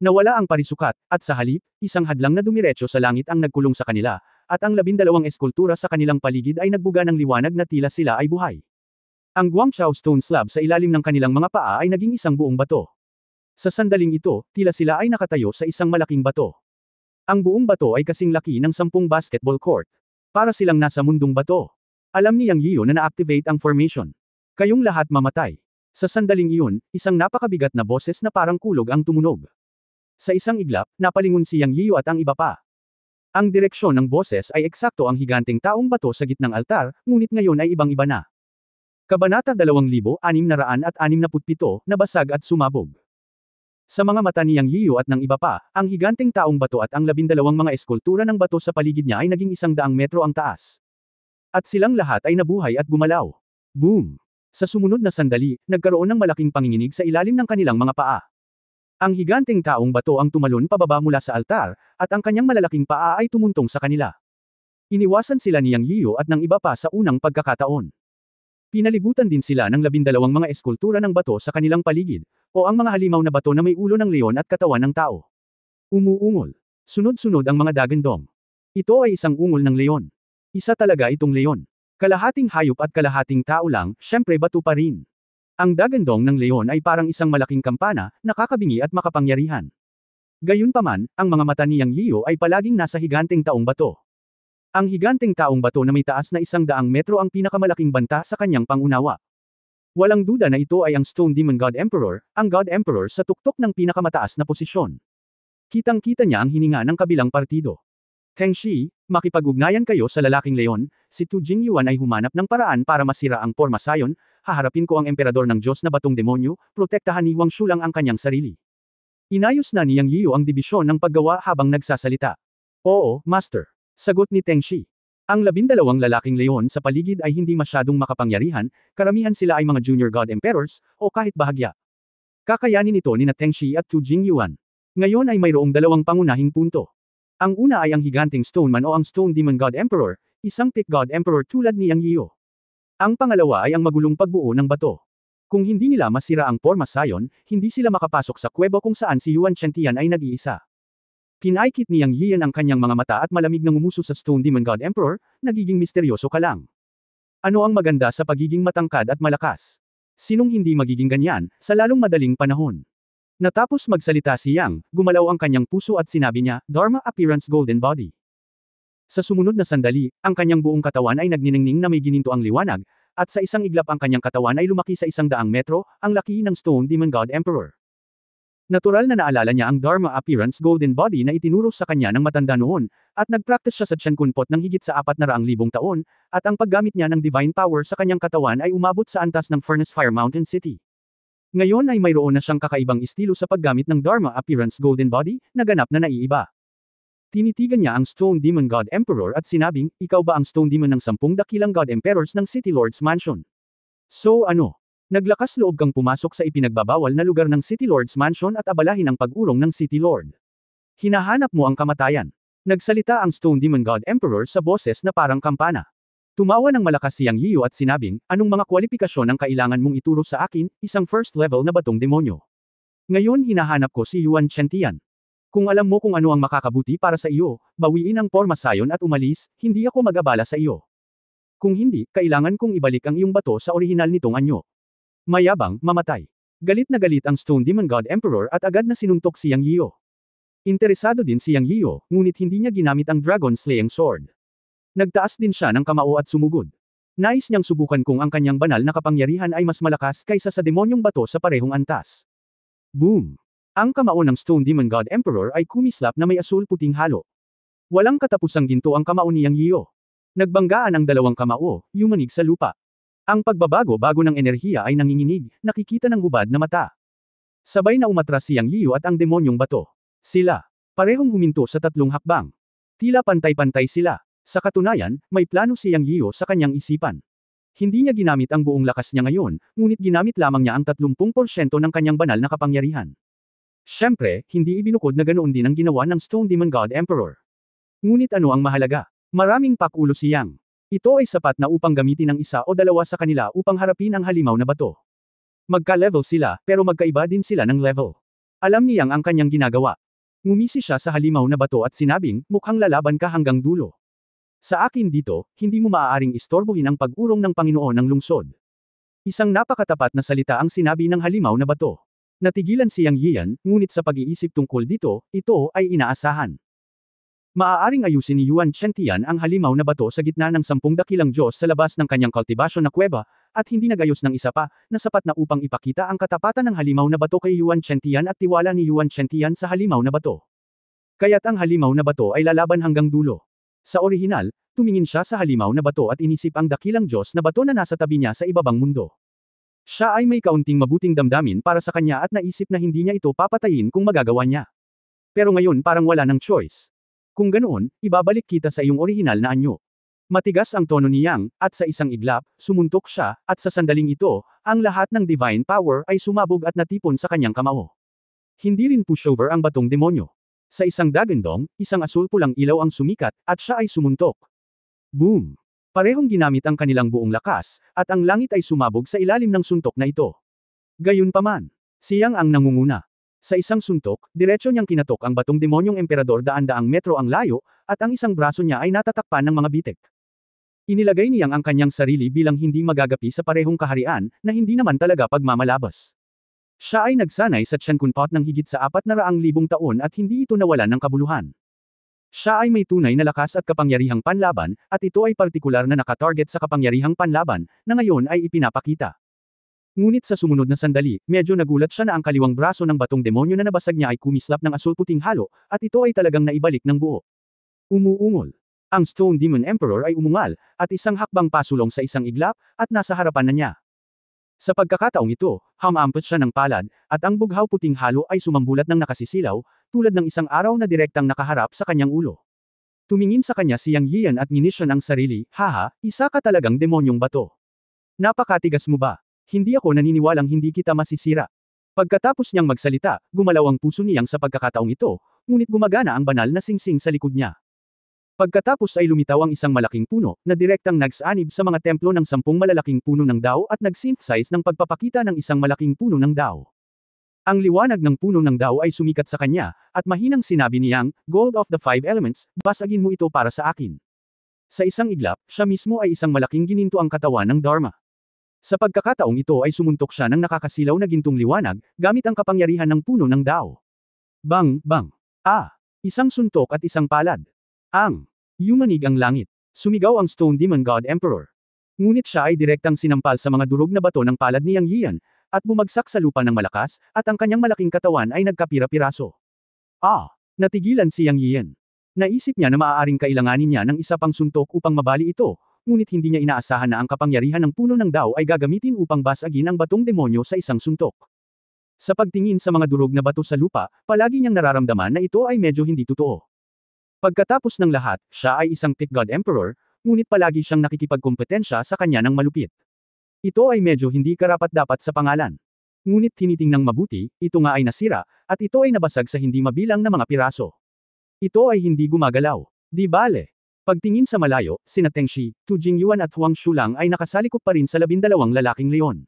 Nawala ang parisukat, at sa halip, isang hadlang na dumiretso sa langit ang nagkulong sa kanila, at ang 12 eskultura sa kanilang paligid ay nagbuga ng liwanag na tila sila ay buhay. Ang Guangzhou stone slab sa ilalim ng kanilang mga paa ay naging isang buong bato. Sa sandaling ito, tila sila ay nakatayo sa isang malaking bato. Ang buong bato ay kasing laki ng 10 basketball court. Para silang nasa mundong bato. Alam ni Yang Yiyo na na-activate ang formation. Kayong lahat mamatay. Sa sandaling iyon, isang napakabigat na boses na parang kulog ang tumunog. Sa isang iglap, napalingon si Yang Yiyo at ang iba pa. Ang direksyon ng boses ay eksakto ang higanteng taong bato sa gitnang altar, ngunit ngayon ay ibang-iba na. Kabanata 2667, nabasag at sumabog. Sa mga mata ni Yang Yiyo at ng iba pa, ang higanteng taong bato at ang 12 mga eskultura ng bato sa paligid niya ay naging 100 metro ang taas. At silang lahat ay nabuhay at gumalaw. Boom! Sa sumunod na sandali, nagkaroon ng malaking panginginig sa ilalim ng kanilang mga paa. Ang higanteng taong bato ang tumalon pababa mula sa altar, at ang kanyang malalaking paa ay tumuntong sa kanila. Iniwasan sila ni Yang Yiyo at ng iba pa sa unang pagkakataon. Pinalibutan din sila ng 12 mga eskultura ng bato sa kanilang paligid, o ang mga halimaw na bato na may ulo ng leon at katawan ng tao. Umuungol. Sunod-sunod ang mga dagandong. Ito ay isang ungol ng leon. Isa talaga itong leon. Kalahating hayop at kalahating tao lang, syempre bato pa rin. Ang dagandong ng leon ay parang isang malaking kampana, nakakabingi at makapangyarihan. Gayunpaman, ang mga mata ni Yang Yiyo ay palaging nasa higanteng taong bato. Ang higanteng taong bato na may taas na 100 metro ang pinakamalaking banta sa kanyang pangunawa. Walang duda na ito ay ang Stone Demon God Emperor, ang God Emperor sa tuktok ng pinakamataas na posisyon. Kitang-kita niya ang hininga ng kabilang partido. Tengshi, makipag-ugnayan kayo sa lalaking leon, si Tu Jingyuan ay humanap ng paraan para masira ang forma sayon, haharapin ko ang emperador ng Diyos na batong demonyo, protektahan ni Huang Shulang ang kanyang sarili. Inayos na ni Yang Yiyo ang dibisyon ng paggawa habang nagsasalita. Oo, Master. Sagot ni Tengshi. Ang 12 lalaking leon sa paligid ay hindi masyadong makapangyarihan, karamihan sila ay mga junior God Emperors, o kahit bahagya. Kakayanin ito ni Teng Shi at Tu Jingyuan. Ngayon ay mayroong dalawang pangunahing punto. Ang una ay ang higanting Stone Man o ang Stone Demon God Emperor, isang Pit God Emperor tulad ni Yang Yiyo. Ang pangalawa ay ang magulong pagbuo ng bato. Kung hindi nila masira ang Porma Sion, hindi sila makapasok sa kuwebo kung saan si Yuan Chentian ay nag-iisa. Pinaikit ni Yang Yiyan ang kanyang mga mata at malamig na ngumuso sa Stone Demon God Emperor, nagiging misteryoso ka lang. Ano ang maganda sa pagiging matangkad at malakas? Sinong hindi magiging ganyan, sa lalong madaling panahon? Natapos magsalita si Yang, gumalaw ang kanyang puso at sinabi niya, Dharma Appearance Golden Body. Sa sumunod na sandali, ang kanyang buong katawan ay nagniningning na may gininto ang liwanag, at sa isang iglap ang kanyang katawan ay lumaki sa 100 metro, ang laki ng Stone Demon God Emperor. Natural na naalala niya ang Dharma Appearance Golden Body na itinuro sa kanya ng matanda noon, at nagpractice siya sa Tiankunpot ng higit sa 400,000 taon, at ang paggamit niya ng divine power sa kanyang katawan ay umabot sa antas ng Furnace Fire Mountain City. Ngayon ay mayroon na siyang kakaibang estilo sa paggamit ng Dharma Appearance Golden Body, na ganap na naiiba. Tinitigan niya ang Stone Demon God Emperor at sinabing, ikaw ba ang Stone Demon ng 10 dakilang God Emperors ng City Lord's Mansion? So ano? Naglakas loob kang pumasok sa ipinagbabawal na lugar ng City Lord's Mansion at abalahin ang pag-urong ng City Lord. Hinahanap mo ang kamatayan. Nagsalita ang Stone Demon God Emperor sa boses na parang kampana. Tumawa ng malakas si Yang Yiyo at sinabing, anong mga kwalifikasyon ang kailangan mong ituro sa akin, isang first level na batong demonyo. Ngayon hinahanap ko si Yuan Chentian. Kung alam mo kung ano ang makakabuti para sa iyo, bawiin ang Porma Sion at umalis, hindi ako mag-abala sa iyo. Kung hindi, kailangan kong ibalik ang iyong bato sa orihinal nitong anyo. Mayabang, mamatay. Galit na galit ang Stone Demon God Emperor at agad na sinuntok si Yang Yiyo. Interesado din si Yang Yiyo, ngunit hindi niya ginamit ang Dragon Slaying Sword. Nagtaas din siya ng kamao at sumugod. Nais niyang subukan kung ang kanyang banal na kapangyarihan ay mas malakas kaysa sa demonyong bato sa parehong antas. Boom! Ang kamao ng Stone Demon God Emperor ay kumislap na may asul-puting halo. Walang katapusang ginto ang kamao ni Yang Yiyo. Nagbanggaan ang dalawang kamao, yumanig sa lupa. Ang pagbabago-bago ng enerhiya ay nanginginig, nakikita ng hubad na mata. Sabay na umatras si Yang Yiyo at ang demonyong bato. Sila, parehong huminto sa 3 hakbang. Tila pantay-pantay sila. Sa katunayan, may plano si Yang Yiyo sa kanyang isipan. Hindi niya ginamit ang buong lakas niya ngayon, ngunit ginamit lamang niya ang 30% ng kanyang banal na kapangyarihan. Siyempre, hindi ibinukod na ganoon din ang ginawa ng Stone Demon God Emperor. Ngunit ano ang mahalaga? Maraming pakulo si Yang. Ito ay sapat na upang gamitin ang isa o dalawa sa kanila upang harapin ang halimaw na bato. Magka-level sila, pero magkaiba din sila ng level. Alam ni Yang ang kanyang ginagawa. Ngumisi siya sa halimaw na bato at sinabing, mukhang lalaban ka hanggang dulo. Sa akin dito, hindi mo maaaring istorbohin ang pag-urong ng Panginoon ng lungsod. Isang napakatapat na salita ang sinabi ng halimaw na bato. Natigilan si Yang Yiyan, ngunit sa pag-iisip tungkol dito, ito ay inaasahan. Maaaring ayusin ni Yuan Chentian ang halimaw na bato sa gitna ng 10 dakilang Diyos sa labas ng kanyang kultibasyon na kuweba, at hindi nagayos ng isa pa, na sapat na upang ipakita ang katapatan ng halimaw na bato kay Yuan Chentian at tiwala ni Yuan Chentian sa halimaw na bato. Kaya't ang halimaw na bato ay lalaban hanggang dulo. Sa orihinal, tumingin siya sa halimaw na bato at inisip ang dakilang Diyos na bato na nasa tabi niya sa ibabang mundo. Siya ay may kaunting mabuting damdamin para sa kanya at naisip na hindi niya ito papatayin kung magagawa niya. Pero ngayon parang wala ng choice. Kung ganoon, ibabalik kita sa iyong orihinal na anyo. Matigas ang tono ni Yang, at sa isang iglap, sumuntok siya, at sa sandaling ito, ang lahat ng divine power ay sumabog at natipon sa kanyang kamao. Hindi rin pushover ang batong demonyo. Sa isang dagandong, isang asul-pulang ilaw ang sumikat, at siya ay sumuntok. Boom! Parehong ginamit ang kanilang buong lakas, at ang langit ay sumabog sa ilalim ng suntok na ito. Gayunpaman, si Yang ang nangunguna. Sa isang suntok, diretso niyang kinatok ang batong demonyong emperador daan-daang metro ang layo, at ang isang braso niya ay natatakpan ng mga bitek. Inilagay niyang ang kanyang sarili bilang hindi magagapi sa parehong kaharian, na hindi naman talaga pagmamalabas. Siya ay nagsanay sa Tiankunpot ng higit sa 400,000 taon at hindi ito nawalan ng kabuluhan. Siya ay may tunay na lakas at kapangyarihang panlaban, at ito ay partikular na nakatarget sa kapangyarihang panlaban, na ngayon ay ipinapakita. Ngunit sa sumunod na sandali, medyo nagulat siya na ang kaliwang braso ng batong demonyo na nabasag niya ay kumislap ng asul-puting halo, at ito ay talagang naibalik ng buo. Umuungol. Ang Stone Demon Emperor ay umungal, at isang hakbang pasulong sa isang iglap, at nasa harapan na niya. Sa pagkakataong ito, humampas siya ng palad, at ang bughaw-puting halo ay sumambulat ng nakasisilaw, tulad ng isang araw na direktang nakaharap sa kanyang ulo. Tumingin sa kanya si Yang Yiyan at nginisyon ang sarili, haha, isa ka talagang demonyong bato. Napakatigas mo ba? Hindi ako naniniwalang hindi kita masisira. Pagkatapos niyang magsalita, gumalaw ang puso niyang sa pagkakataong ito, ngunit gumagana ang banal na singsing sa likod niya. Pagkatapos ay lumitaw ang isang malaking puno, na direktang nagsanib sa mga templo ng 10 malalaking puno ng Dao at nag-synthesize ng pagpapakita ng isang malaking puno ng Dao. Ang liwanag ng puno ng Dao ay sumikat sa kanya, at mahinang sinabi niyang, "Gold of the Five Elements, basagin mo ito para sa akin." Sa isang iglap, siya mismo ay isang malaking gininto ang katawan ng Dharma. Sa pagkakataong ito ay sumuntok siya ng nakakasilaw na gintong liwanag, gamit ang kapangyarihan ng puno ng Dao. Bang, bang. Isang suntok at isang palad. Yumanig ang langit. Sumigaw ang Stone Demon God Emperor. Ngunit siya ay direktang sinampal sa mga durog na bato ng palad ni Yang Yian, at bumagsak sa lupa ng malakas, at ang kanyang malaking katawan ay nagkapira-piraso. Natigilan si Yang Yian. Naisip niya na maaaring kailanganin niya ng isa pang suntok upang mabali ito, ngunit hindi niya inaasahan na ang kapangyarihan ng puno ng Dao ay gagamitin upang basagin ang batong demonyo sa isang suntok. Sa pagtingin sa mga durog na bato sa lupa, palagi niyang nararamdaman na ito ay medyo hindi totoo. Pagkatapos ng lahat, siya ay isang Pit God Emperor, ngunit palagi siyang nakikipagkompetensya sa kanya ng malupit. Ito ay medyo hindi karapat-dapat sa pangalan. Ngunit tinitingnang mabuti, ito nga ay nasira, at ito ay nabasag sa hindi mabilang na mga piraso. Ito ay hindi gumagalaw. Di bale. Pagtingin sa malayo, sina Teng Shi, Tu Jingyuan at Huang Shulang ay nakasalikop pa rin sa 12 lalaking leon.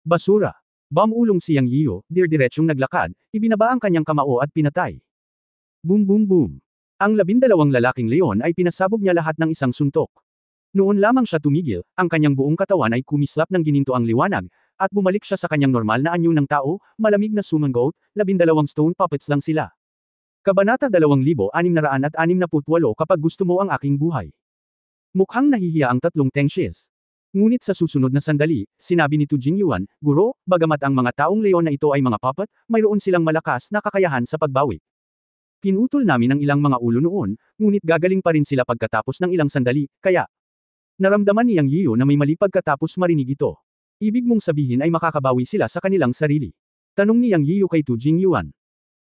Basura. Bamulong si Yang Yiyo, dirdiretsyong naglakad, ibinaba ang kanyang kamao at pinatay. Boom boom boom. Ang 12 lalaking leon ay pinasabog niya lahat ng isang suntok. Noon lamang siya tumigil, ang kanyang buong katawan ay kumislap ng gininto ang liwanag, at bumalik siya sa kanyang normal na anyo ng tao, malamig na suman goat, 12 stone puppets lang sila. Kabanata 2668 kapag gusto mo ang aking buhay. Mukhang nahihiya ang tatlong Tengshis. Ngunit sa susunod na sandali, sinabi ni Tu Jingyuan, "Guro, bagamat ang mga taong leon na ito ay mga puppet, mayroon silang malakas na kakayahan sa pagbawi. Pinutol namin ang ilang mga ulo noon, ngunit gagaling pa rin sila pagkatapos ng ilang sandali, kaya..." Naramdaman ni Yang Yiyo na may mali pagkatapos marinig ito. Ibig mong sabihin ay makakabawi sila sa kanilang sarili. Tanong ni Yang Yiyo kay Tu Jingyuan.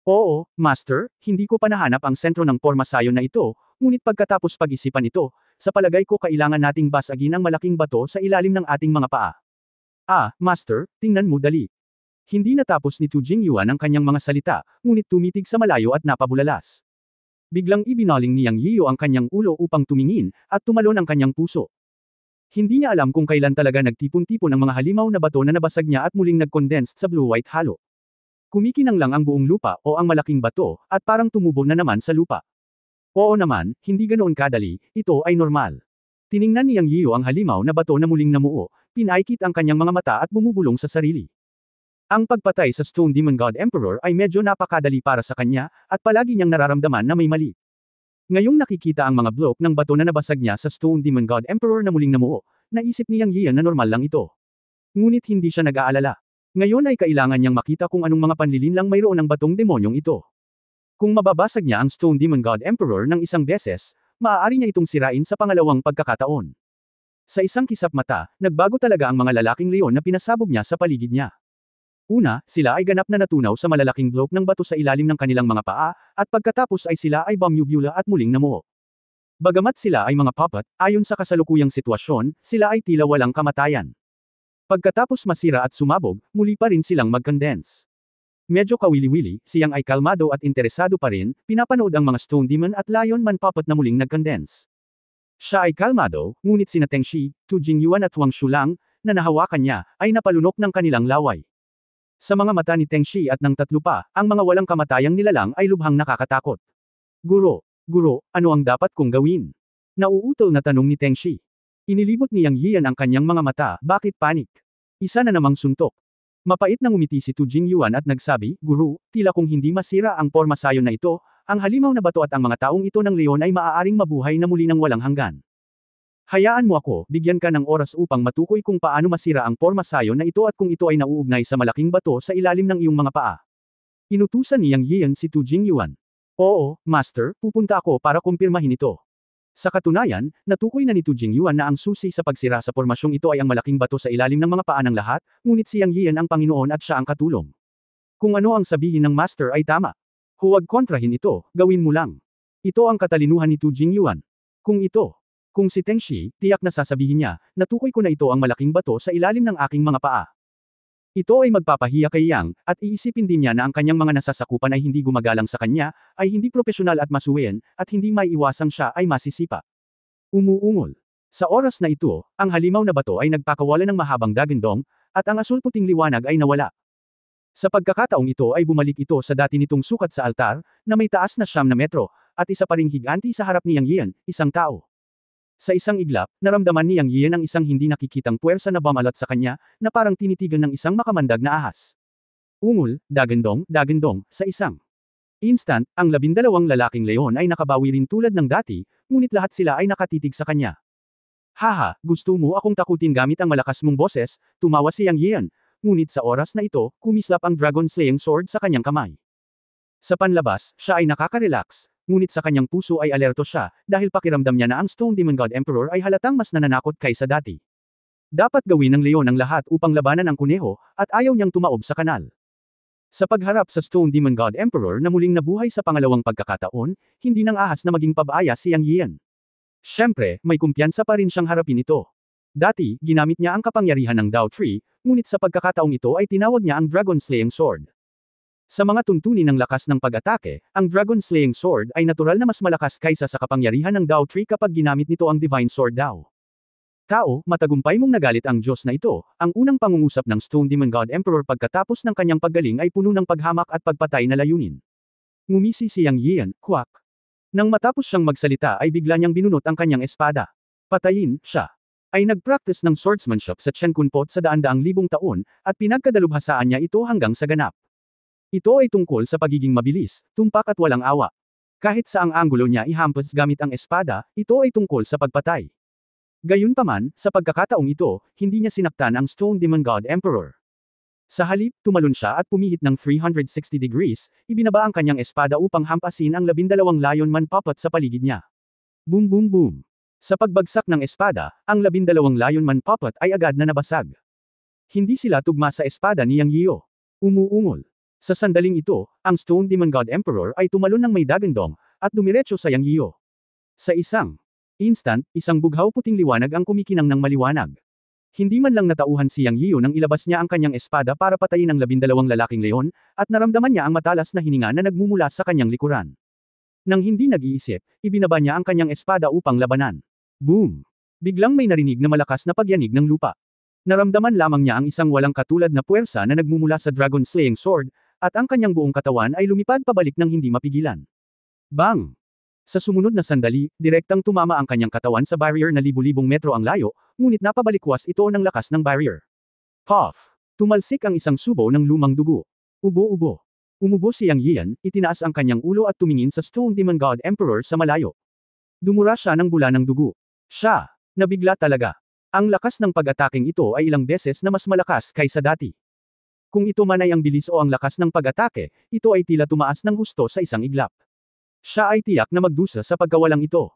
"Oo, Master, hindi ko pa nahanap ang sentro ng pormasayon na ito, ngunit pagkatapos pag-isipan ito, sa palagay ko kailangan nating basagin ang malaking bato sa ilalim ng ating mga paa." Master, tingnan mo dali." Hindi natapos ni Tu Jingyuan ang kanyang mga salita, ngunit tumitig sa malayo at napabulalas. Biglang ibinaling ni Yang Yiyo ang kanyang ulo upang tumingin, at tumalon ang kanyang puso. Hindi niya alam kung kailan talaga nagtipon-tipon ang mga halimaw na bato na nabasag niya at muling nag-condensed sa blue-white halo. Kumikinang lang ang buong lupa o ang malaking bato, at parang tumubo na naman sa lupa. Oo naman, hindi ganoon kadali, ito ay normal. Tiningnan ni Yang Yiyo ang halimaw na bato na muling namuo, pinaikit ang kanyang mga mata at bumubulong sa sarili. Ang pagpatay sa Stone Demon God Emperor ay medyo napakadali para sa kanya, at palagi niyang nararamdaman na may mali. Ngayong nakikita ang mga blok ng bato na nabasag niya sa Stone Demon God Emperor na muling namuo, naisip ni Yang Yiyan na normal lang ito. Ngunit hindi siya nag-aalala. Ngayon ay kailangan niyang makita kung anong mga panlilinlang mayroon ang batong demonyong ito. Kung mababasag niya ang Stone Demon God Emperor ng isang beses, maaari niya itong sirain sa pangalawang pagkakataon. Sa isang kisap mata, nagbago talaga ang mga lalaking leon na pinasabog niya sa paligid niya. Una, sila ay ganap na natunaw sa malalaking blok ng bato sa ilalim ng kanilang mga paa, at pagkatapos ay sila ay bumubula at muling namuo. Bagamat sila ay mga puppet, ayon sa kasalukuyang sitwasyon, sila ay tila walang kamatayan. Pagkatapos masira at sumabog, muli pa rin silang mag-condense. Medyo kawili-wili, siyang ay kalmado at interesado pa rin, pinapanood ang mga Stone Demon at Lion Man puppet na muling nag-condense. Siya ay kalmado, ngunit sina Teng Shi, Tu Jingyuan at Huang Shulang, na nahawakan niya, ay napalunok ng kanilang laway. Sa mga mata ni Teng Shi at ng tatlo pa, ang mga walang kamatayang nilalang ay lubhang nakakatakot. Guro, ano ang dapat kong gawin? Nauutol na tanong ni Teng Shi. Inilibot ni Yang Yiyan ang kanyang mga mata, bakit panik? Isa na namang suntok. Mapait na ngumiti si Tu Jingyuan at nagsabi, "Guro, tila kung hindi masira ang pormasayon na ito, ang halimaw na bato at ang mga taong ito ng leon ay maaaring mabuhay na muli ng walang hanggan. Hayaan mo ako, bigyan ka ng oras upang matukoy kung paano masira ang pormasayon na ito at kung ito ay nauugnay sa malaking bato sa ilalim ng iyong mga paa." Inutusan ni Yang Yiyan si Tu Jingyuan. "Oo, Master, pupunta ako para kumpirmahin ito." Sa katunayan, natukoy na ni Tu Jingyuan na ang susi sa pagsira sa pormasyong ito ay ang malaking bato sa ilalim ng mga paa ng lahat, ngunit si Yang Yiyan ang Panginoon at siya ang katulong. Kung ano ang sabihin ng Master ay tama. Huwag kontrahin ito, gawin mo lang. Ito ang katalinuhan ni Tu Jingyuan. Kung si Teng Shi, tiyak na sasabihin niya, natukoy ko na ito ang malaking bato sa ilalim ng aking mga paa. Ito ay magpapahiya kay Yang, at iisipin din niya na ang kanyang mga nasasakupan ay hindi gumagalang sa kanya, ay hindi propesyonal at masuwain, at hindi maiiwasang siya ay masisipa. Umuungol. Sa oras na ito, ang halimaw na bato ay nagpakawala ng mahabang dagandong, at ang asul-puting liwanag ay nawala. Sa pagkakataong ito ay bumalik ito sa dati nitong sukat sa altar, na may taas na 9 metro, at isa pa ring higanti sa harap ni Yang Yian, isang tao. Sa isang iglap, naramdaman ni Yang Yian ang isang hindi nakikitang puwersa na bumalat sa kanya, na parang tinitigan ng isang makamandag na ahas. Ungol, dagandong, sa isang instant, ang 12 lalaking leon ay nakabawi rin tulad ng dati, ngunit lahat sila ay nakatitig sa kanya. Haha, gusto mo akong takutin gamit ang malakas mong boses, tumawa si Yang Yian, ngunit sa oras na ito, kumislap ang Dragon Slaying Sword sa kanyang kamay. Sa panlabas, siya ay nakaka-relax, ngunit sa kanyang puso ay alerto siya, dahil pakiramdam niya na ang Stone Demon God Emperor ay halatang mas nananakot kaysa dati. Dapat gawin ng leon ang lahat upang labanan ang kuneho, at ayaw niyang tumaob sa kanal. Sa pagharap sa Stone Demon God Emperor na muling nabuhay sa pangalawang pagkakataon, hindi nang ahas na maging pabaaya si Yang Yian. Siyempre, may kumpiyansa pa rin siyang harapin ito. Dati, ginamit niya ang kapangyarihan ng Dao Tree, ngunit sa pagkakataong ito ay tinawag niya ang Dragon Slaying Sword. Sa mga tuntunin ng lakas ng pag-atake, ang Dragon Slaying Sword ay natural na mas malakas kaysa sa kapangyarihan ng Dao Tree kapag ginamit nito ang Divine Sword Dao. Tao, matagumpay mong nagalit ang Diyos na ito, ang unang pangungusap ng Stone Demon God Emperor pagkatapos ng kanyang paggaling ay puno ng paghamak at pagpatay na layunin. Ngumisi si Yang Yian, kwak. Nang matapos siyang magsalita ay bigla niyang binunot ang kanyang espada. Patayin, siya ay nag-practice ng swordsmanship sa Chen Kunpot sa daan-daang libong taon, at pinagkadalubhasaan niya ito hanggang sa ganap. Ito ay tungkol sa pagiging mabilis, tumpak at walang awa. Kahit sa ang anggulo niya ihampas gamit ang espada, ito ay tungkol sa pagpatay. Gayunpaman, sa pagkakataong ito, hindi niya sinaktan ang Stone Demon God Emperor. Sa halip, tumalon siya at pumihit ng 360 degrees, ibinaba ang kanyang espada upang hampasin ang 12 Lion Man puppet sa paligid niya. Boom boom boom. Sa pagbagsak ng espada, ang 12 Lion Man puppet ay agad na nabasag. Hindi sila tugma sa espada ni Yang Yio. Umuungol. Sa sandaling ito, ang Stone Demon God Emperor ay tumalon ng may dagandong, at dumiretso sa Yang Yio. Sa isang instant, isang bughaw puting liwanag ang kumikinang ng maliwanag. Hindi man lang natauhan si Yang Yio nang ilabas niya ang kanyang espada para patayin ang 12 lalaking leon, at naramdaman niya ang matalas na hininga na nagmumula sa kanyang likuran. Nang hindi nag-iisip, ibinaba niya ang kanyang espada upang labanan. Boom! Biglang may narinig na malakas na pagyanig ng lupa. Naramdaman lamang niya ang isang walang katulad na puwersa na nagmumula sa Dragon Slaying Sword, at ang kanyang buong katawan ay lumipad pabalik nang hindi mapigilan. Bang! Sa sumunod na sandali, direktang tumama ang kanyang katawan sa barrier na libu-libong metro ang layo, ngunit napabalikwas ito ng lakas ng barrier. Puff! Tumalsik ang isang subo ng lumang dugo. Ubo-ubo. Umubo si Yang Yian, itinaas ang kanyang ulo at tumingin sa Stone Demon God Emperor sa malayo. Dumura siya ng bula ng dugo. Siya! Nabigla talaga. Ang lakas ng pag-ataking ito ay ilang beses na mas malakas kaysa dati. Kung ito man ay ang bilis o ang lakas ng pag-atake, ito ay tila tumaas ng husto sa isang iglap. Siya ay tiyak na magdusa sa pagkawalang ito.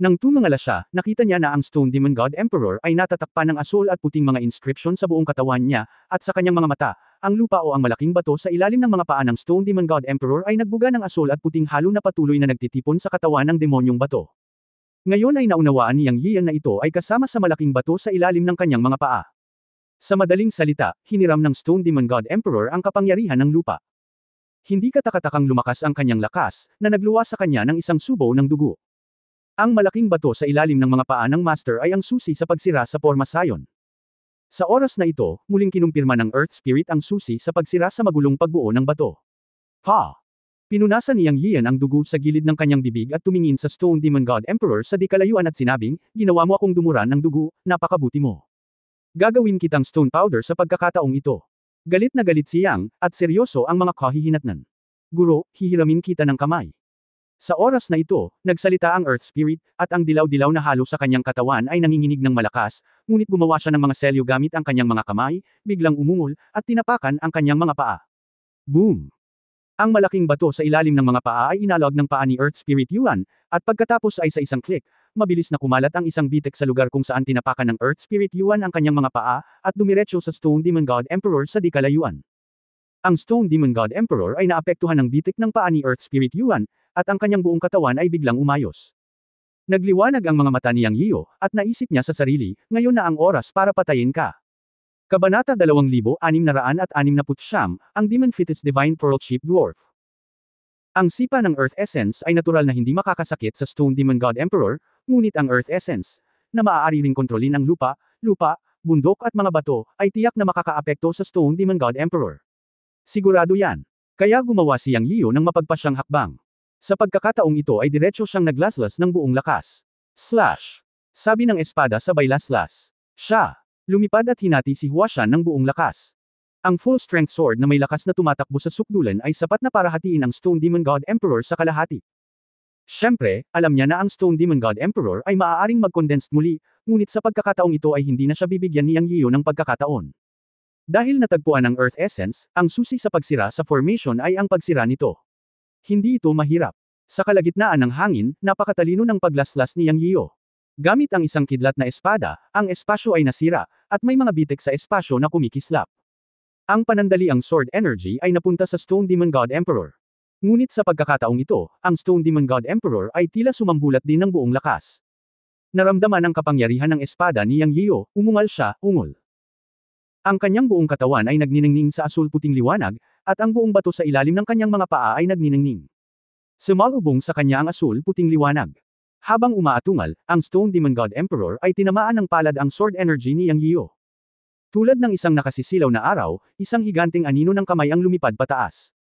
Nang tumingala siya, nakita niya na ang Stone Demon God Emperor ay natatakpan ng asul at puting mga inscription sa buong katawan niya, at sa kanyang mga mata, ang lupa o ang malaking bato sa ilalim ng mga paa ng Stone Demon God Emperor ay nagbuga ng asul at puting halo na patuloy na nagtitipon sa katawan ng demonyong bato. Ngayon ay naunawaan ni Yang Yian na ito ay kasama sa malaking bato sa ilalim ng kanyang mga paa. Sa madaling salita, hiniram ng Stone Demon God Emperor ang kapangyarihan ng lupa. Hindi katakatakang lumakas ang kanyang lakas, na nagluwa sa kanya ng isang subo ng dugo. Ang malaking bato sa ilalim ng mga paa ng Master ay ang susi sa pagsira sa Porma Sion. Sa oras na ito, muling kinumpirma ng Earth Spirit ang susi sa pagsira sa magulong pagbuo ng bato. Pa! Pinunasan ni Yang Yian ang dugo sa gilid ng kanyang bibig at tumingin sa Stone Demon God Emperor sa di kalayuan at sinabing, ginawa mo akong dumuran ng dugo, napakabuti mo. Gagawin kitang stone powder sa pagkakataong ito. Galit na galit si Yang, at seryoso ang mga kahihinatnan. Guro, hihiramin kita ng kamay. Sa oras na ito, nagsalita ang Earth Spirit, at ang dilaw-dilaw na halo sa kanyang katawan ay nanginginig ng malakas, ngunit gumawa siya ng mga selyo gamit ang kanyang mga kamay, biglang umungol, at tinapakan ang kanyang mga paa. Boom! Ang malaking bato sa ilalim ng mga paa ay inalog ng paa ni Earth Spirit Yuan, at pagkatapos ay sa isang click, mabilis na kumalat ang isang bitek sa lugar kung saan tinapakan ng Earth Spirit Yuan ang kanyang mga paa, at dumiretso sa Stone Demon God Emperor sa di kalayuan. Ang Stone Demon God Emperor ay naapektuhan ng bitek ng paa ni Earth Spirit Yuan, at ang kanyang buong katawan ay biglang umayos. Nagliwanag ang mga mata ni Yang Yio, at naisip niya sa sarili, ngayon na ang oras para patayin ka. Kabanata 2669, ang Demon Fit's Divine Pearl Chief Dwarf. Ang sipa ng Earth Essence ay natural na hindi makakasakit sa Stone Demon God Emperor, ngunit ang Earth Essence, na maaari ring kontrolin ang lupa, bundok at mga bato, ay tiyak na makakaapekto sa Stone Demon God Emperor. Sigurado yan. Kaya gumawa si Yang Yiyo ng mapagpasyang hakbang. Sa pagkakataong ito ay diretso siyang naglaslas ng buong lakas. Slash! Sabi ng espada sabay laslas. Siya! Lumipad at hinati si Huashan ng buong lakas. Ang full-strength sword na may lakas na tumatakbo sa sukdulan ay sapat na para hatiin ang Stone Demon God Emperor sa kalahati. Siyempre, alam niya na ang Stone Demon God Emperor ay maaaring mag-condensed muli, ngunit sa pagkakataong ito ay hindi na siya bibigyan ni Yang Yiyo ng pagkakataon. Dahil natagpuan ang Earth Essence, ang susi sa pagsira sa formation ay ang pagsira nito. Hindi ito mahirap. Sa kalagitnaan ng hangin, napakatalino ng paglaslas ni Yang Yiyo. Gamit ang isang kidlat na espada, ang espasyo ay nasira, at may mga bitek sa espasyo na kumikislap. Ang panandaliang sword energy ay napunta sa Stone Demon God Emperor. Ngunit sa pagkakataong ito, ang Stone Demon God Emperor ay tila sumambulat din ng buong lakas. Naramdaman ang kapangyarihan ng espada ni Yang Yiyo, umungal siya, ungol. Ang kanyang buong katawan ay nagniningning sa asul-puting liwanag, at ang buong bato sa ilalim ng kanyang mga paa ay nagniningning. Sumalubong sa kanya ang asul-puting liwanag. Habang umaatungal, ang Stone Demon God Emperor ay tinamaan ng palad ang sword energy ni Yang Yiyo. Tulad ng isang nakasisilaw na araw, isang higanting anino ng kamay ang lumipad pataas.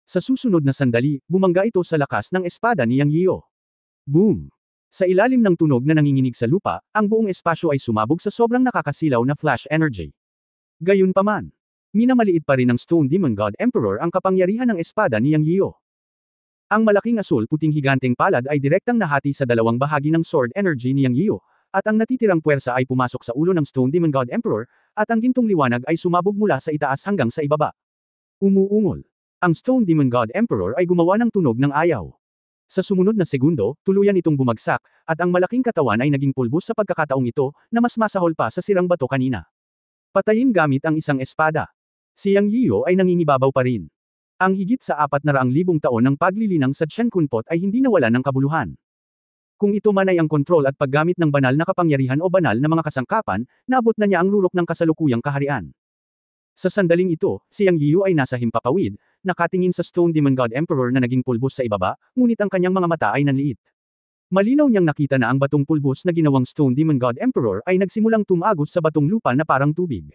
Sa susunod na sandali, bumangga ito sa lakas ng espada ni Yang Yiyo. Boom! Sa ilalim ng tunog na nanginginig sa lupa, ang buong espasyo ay sumabog sa sobrang nakakasilaw na flash energy. Gayunpaman, minamaliit pa rin ng Stone Demon God Emperor ang kapangyarihan ng espada ni Yang Yiyo. Ang malaking asul-puting higanteng palad ay direktang nahati sa dalawang bahagi ng sword energy ni Yang Yiyo, at ang natitirang puwersa ay pumasok sa ulo ng Stone Demon God Emperor, at ang gintong liwanag ay sumabog mula sa itaas hanggang sa ibaba. Umuungol. Ang Stone Demon God Emperor ay gumawa ng tunog ng ayaw. Sa sumunod na segundo, tuluyan itong bumagsak, at ang malaking katawan ay naging pulbos sa pagkakataong ito, na mas masahol pa sa sirang bato kanina. Patayin gamit ang isang espada. Si Yang Yiyo ay nangingibabaw pa rin. Ang higit sa 400,000 taon ng paglilinang sa Shenkunpot ay hindi nawala ng kabuluhan. Kung ito man ay ang kontrol at paggamit ng banal na kapangyarihan o banal na mga kasangkapan, naabot na niya ang rurok ng kasalukuyang kaharian. Sa sandaling ito, si Yang Yiyo ay nasa himpapawid, nakatingin sa Stone Demon God Emperor na naging pulbos sa ibaba, ngunit ang kanyang mga mata ay nanliit. Malinaw niyang nakita na ang batong pulbos na ginawang Stone Demon God Emperor ay nagsimulang tumagos sa batong lupa na parang tubig.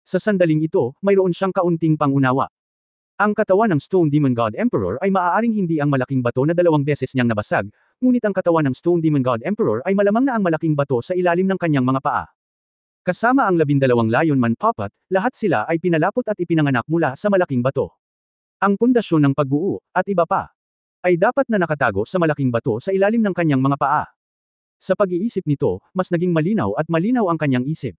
Sa sandaling ito, mayroon siyang kaunting pangunawa. Ang katawan ng Stone Demon God Emperor ay maaaring hindi ang malaking bato na 2 beses niyang nabasag, ngunit ang katawan ng Stone Demon God Emperor ay malamang na ang malaking bato sa ilalim ng kanyang mga paa. Kasama ang 12 Lion Man Puppet, lahat sila ay pinalapot at ipinanganak mula sa malaking bato. Ang pundasyon ng pagbuo, at iba pa, ay dapat na nakatago sa malaking bato sa ilalim ng kanyang mga paa. Sa pag-iisip nito, mas naging malinaw at malinaw ang kanyang isip.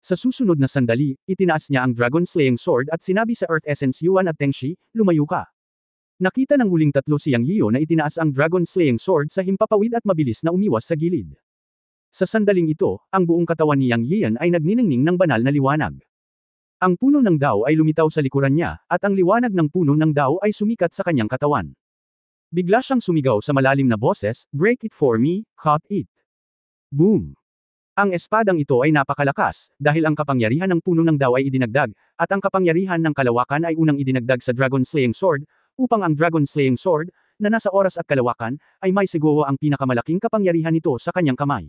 Sa susunod na sandali, itinaas niya ang Dragon Slaying Sword at sinabi sa Earth Essence Yuan at Tengshi, lumayo ka. Nakita ng huling tatlo si Yang Yiyo na itinaas ang Dragon Slaying Sword sa himpapawid at mabilis na umiwas sa gilid. Sa sandaling ito, ang buong katawan ni Yang Yiyan ay nagniningning ng banal na liwanag. Ang puno ng Dao ay lumitaw sa likuran niya, at ang liwanag ng puno ng Dao ay sumikat sa kanyang katawan. Bigla siyang sumigaw sa malalim na boses, "Break it for me, cut it." Boom! Ang espadang ito ay napakalakas, dahil ang kapangyarihan ng puno ng Dao ay idinagdag, at ang kapangyarihan ng kalawakan ay unang idinagdag sa Dragon Slaying Sword, upang ang Dragon Slaying Sword, na nasa oras at kalawakan, ay may siguro ang pinakamalaking kapangyarihan nito sa kanyang kamay.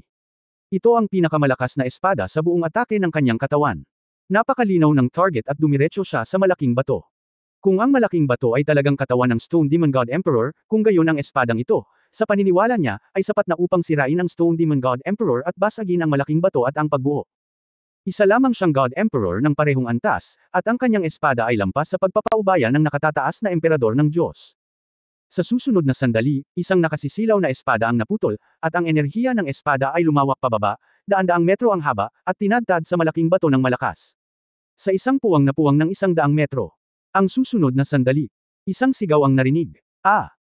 Ito ang pinakamalakas na espada sa buong atake ng kanyang katawan. Napakalinaw ng target at dumiretso siya sa malaking bato. Kung ang malaking bato ay talagang katawan ng Stone Demon God Emperor, kung gayon ang espadang ito, sa paniniwala niya, ay sapat na upang sirain ang Stone Demon God Emperor at basagin ang malaking bato at ang pagbuo. Isa lamang siyang God Emperor ng parehong antas, at ang kanyang espada ay lampas sa pagpapaubaya ng nakatataas na emperador ng Diyos. Sa susunod na sandali, isang nakasisilaw na espada ang naputol, at ang enerhiya ng espada ay lumawak pababa, daan-daang metro ang haba, at tinadtad sa malaking bato ng malakas. Sa isang puwang na puwang ng 100 metro. Ang susunod na sandali, isang sigaw ang narinig.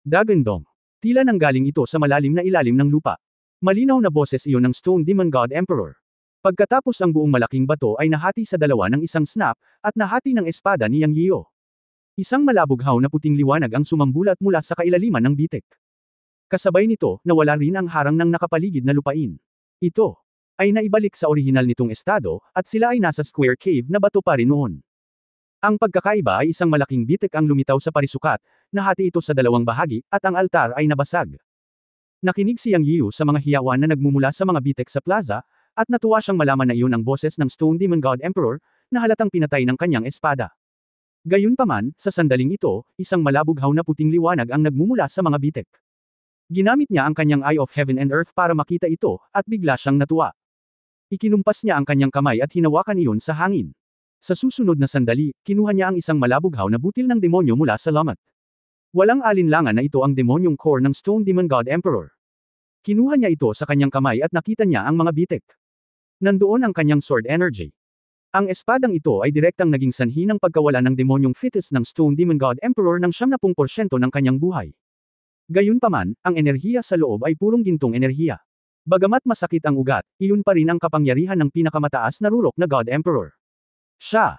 Dagandong. Tila nanggaling ito sa malalim na ilalim ng lupa. Malinaw na boses iyon ng Stone Demon God Emperor. Pagkatapos ang buong malaking bato ay nahati sa dalawa ng isang snap, at nahati ng espada ni Yang Yiyo. Isang malabughaw na puting liwanag ang sumambulat mula sa kailaliman ng bitek. Kasabay nito, nawala rin ang harang ng nakapaligid na lupain. Ito ay naibalik sa orihinal nitong estado, at sila ay nasa square cave na bato pa rin noon. Ang pagkakaiba ay isang malaking bitik ang lumitaw sa parisukat, nahati ito sa dalawang bahagi, at ang altar ay nabasag. Nakinig si Yang Yiu sa mga hiyawan na nagmumula sa mga bitek sa plaza, at natuwa siyang malaman na iyon ang boses ng Stone Demon God Emperor, na halatang pinatay ng kanyang espada. Gayunpaman, sa sandaling ito, isang malabughaw na puting liwanag ang nagmumula sa mga bitek. Ginamit niya ang kanyang Eye of Heaven and Earth para makita ito, at bigla siyang natuwa. Ikinumpas niya ang kanyang kamay at hinawakan iyon sa hangin. Sa susunod na sandali, kinuha niya ang isang malabughaw na butil ng demonyo mula sa lamat. Walang alinlangan na ito ang demonyong core ng Stone Demon God Emperor. Kinuha niya ito sa kanyang kamay at nakita niya ang mga bitek. Nandoon ang kanyang sword energy. Ang espadang ito ay direktang naging sanhi ng pagkawala ng demonyong fetus ng Stone Demon God Emperor ng 70% ng kanyang buhay. Gayunpaman, ang enerhiya sa loob ay purong gintong enerhiya. Bagamat masakit ang ugat, iyon pa rin ang kapangyarihan ng pinakamataas na rurok na God Emperor. Siya.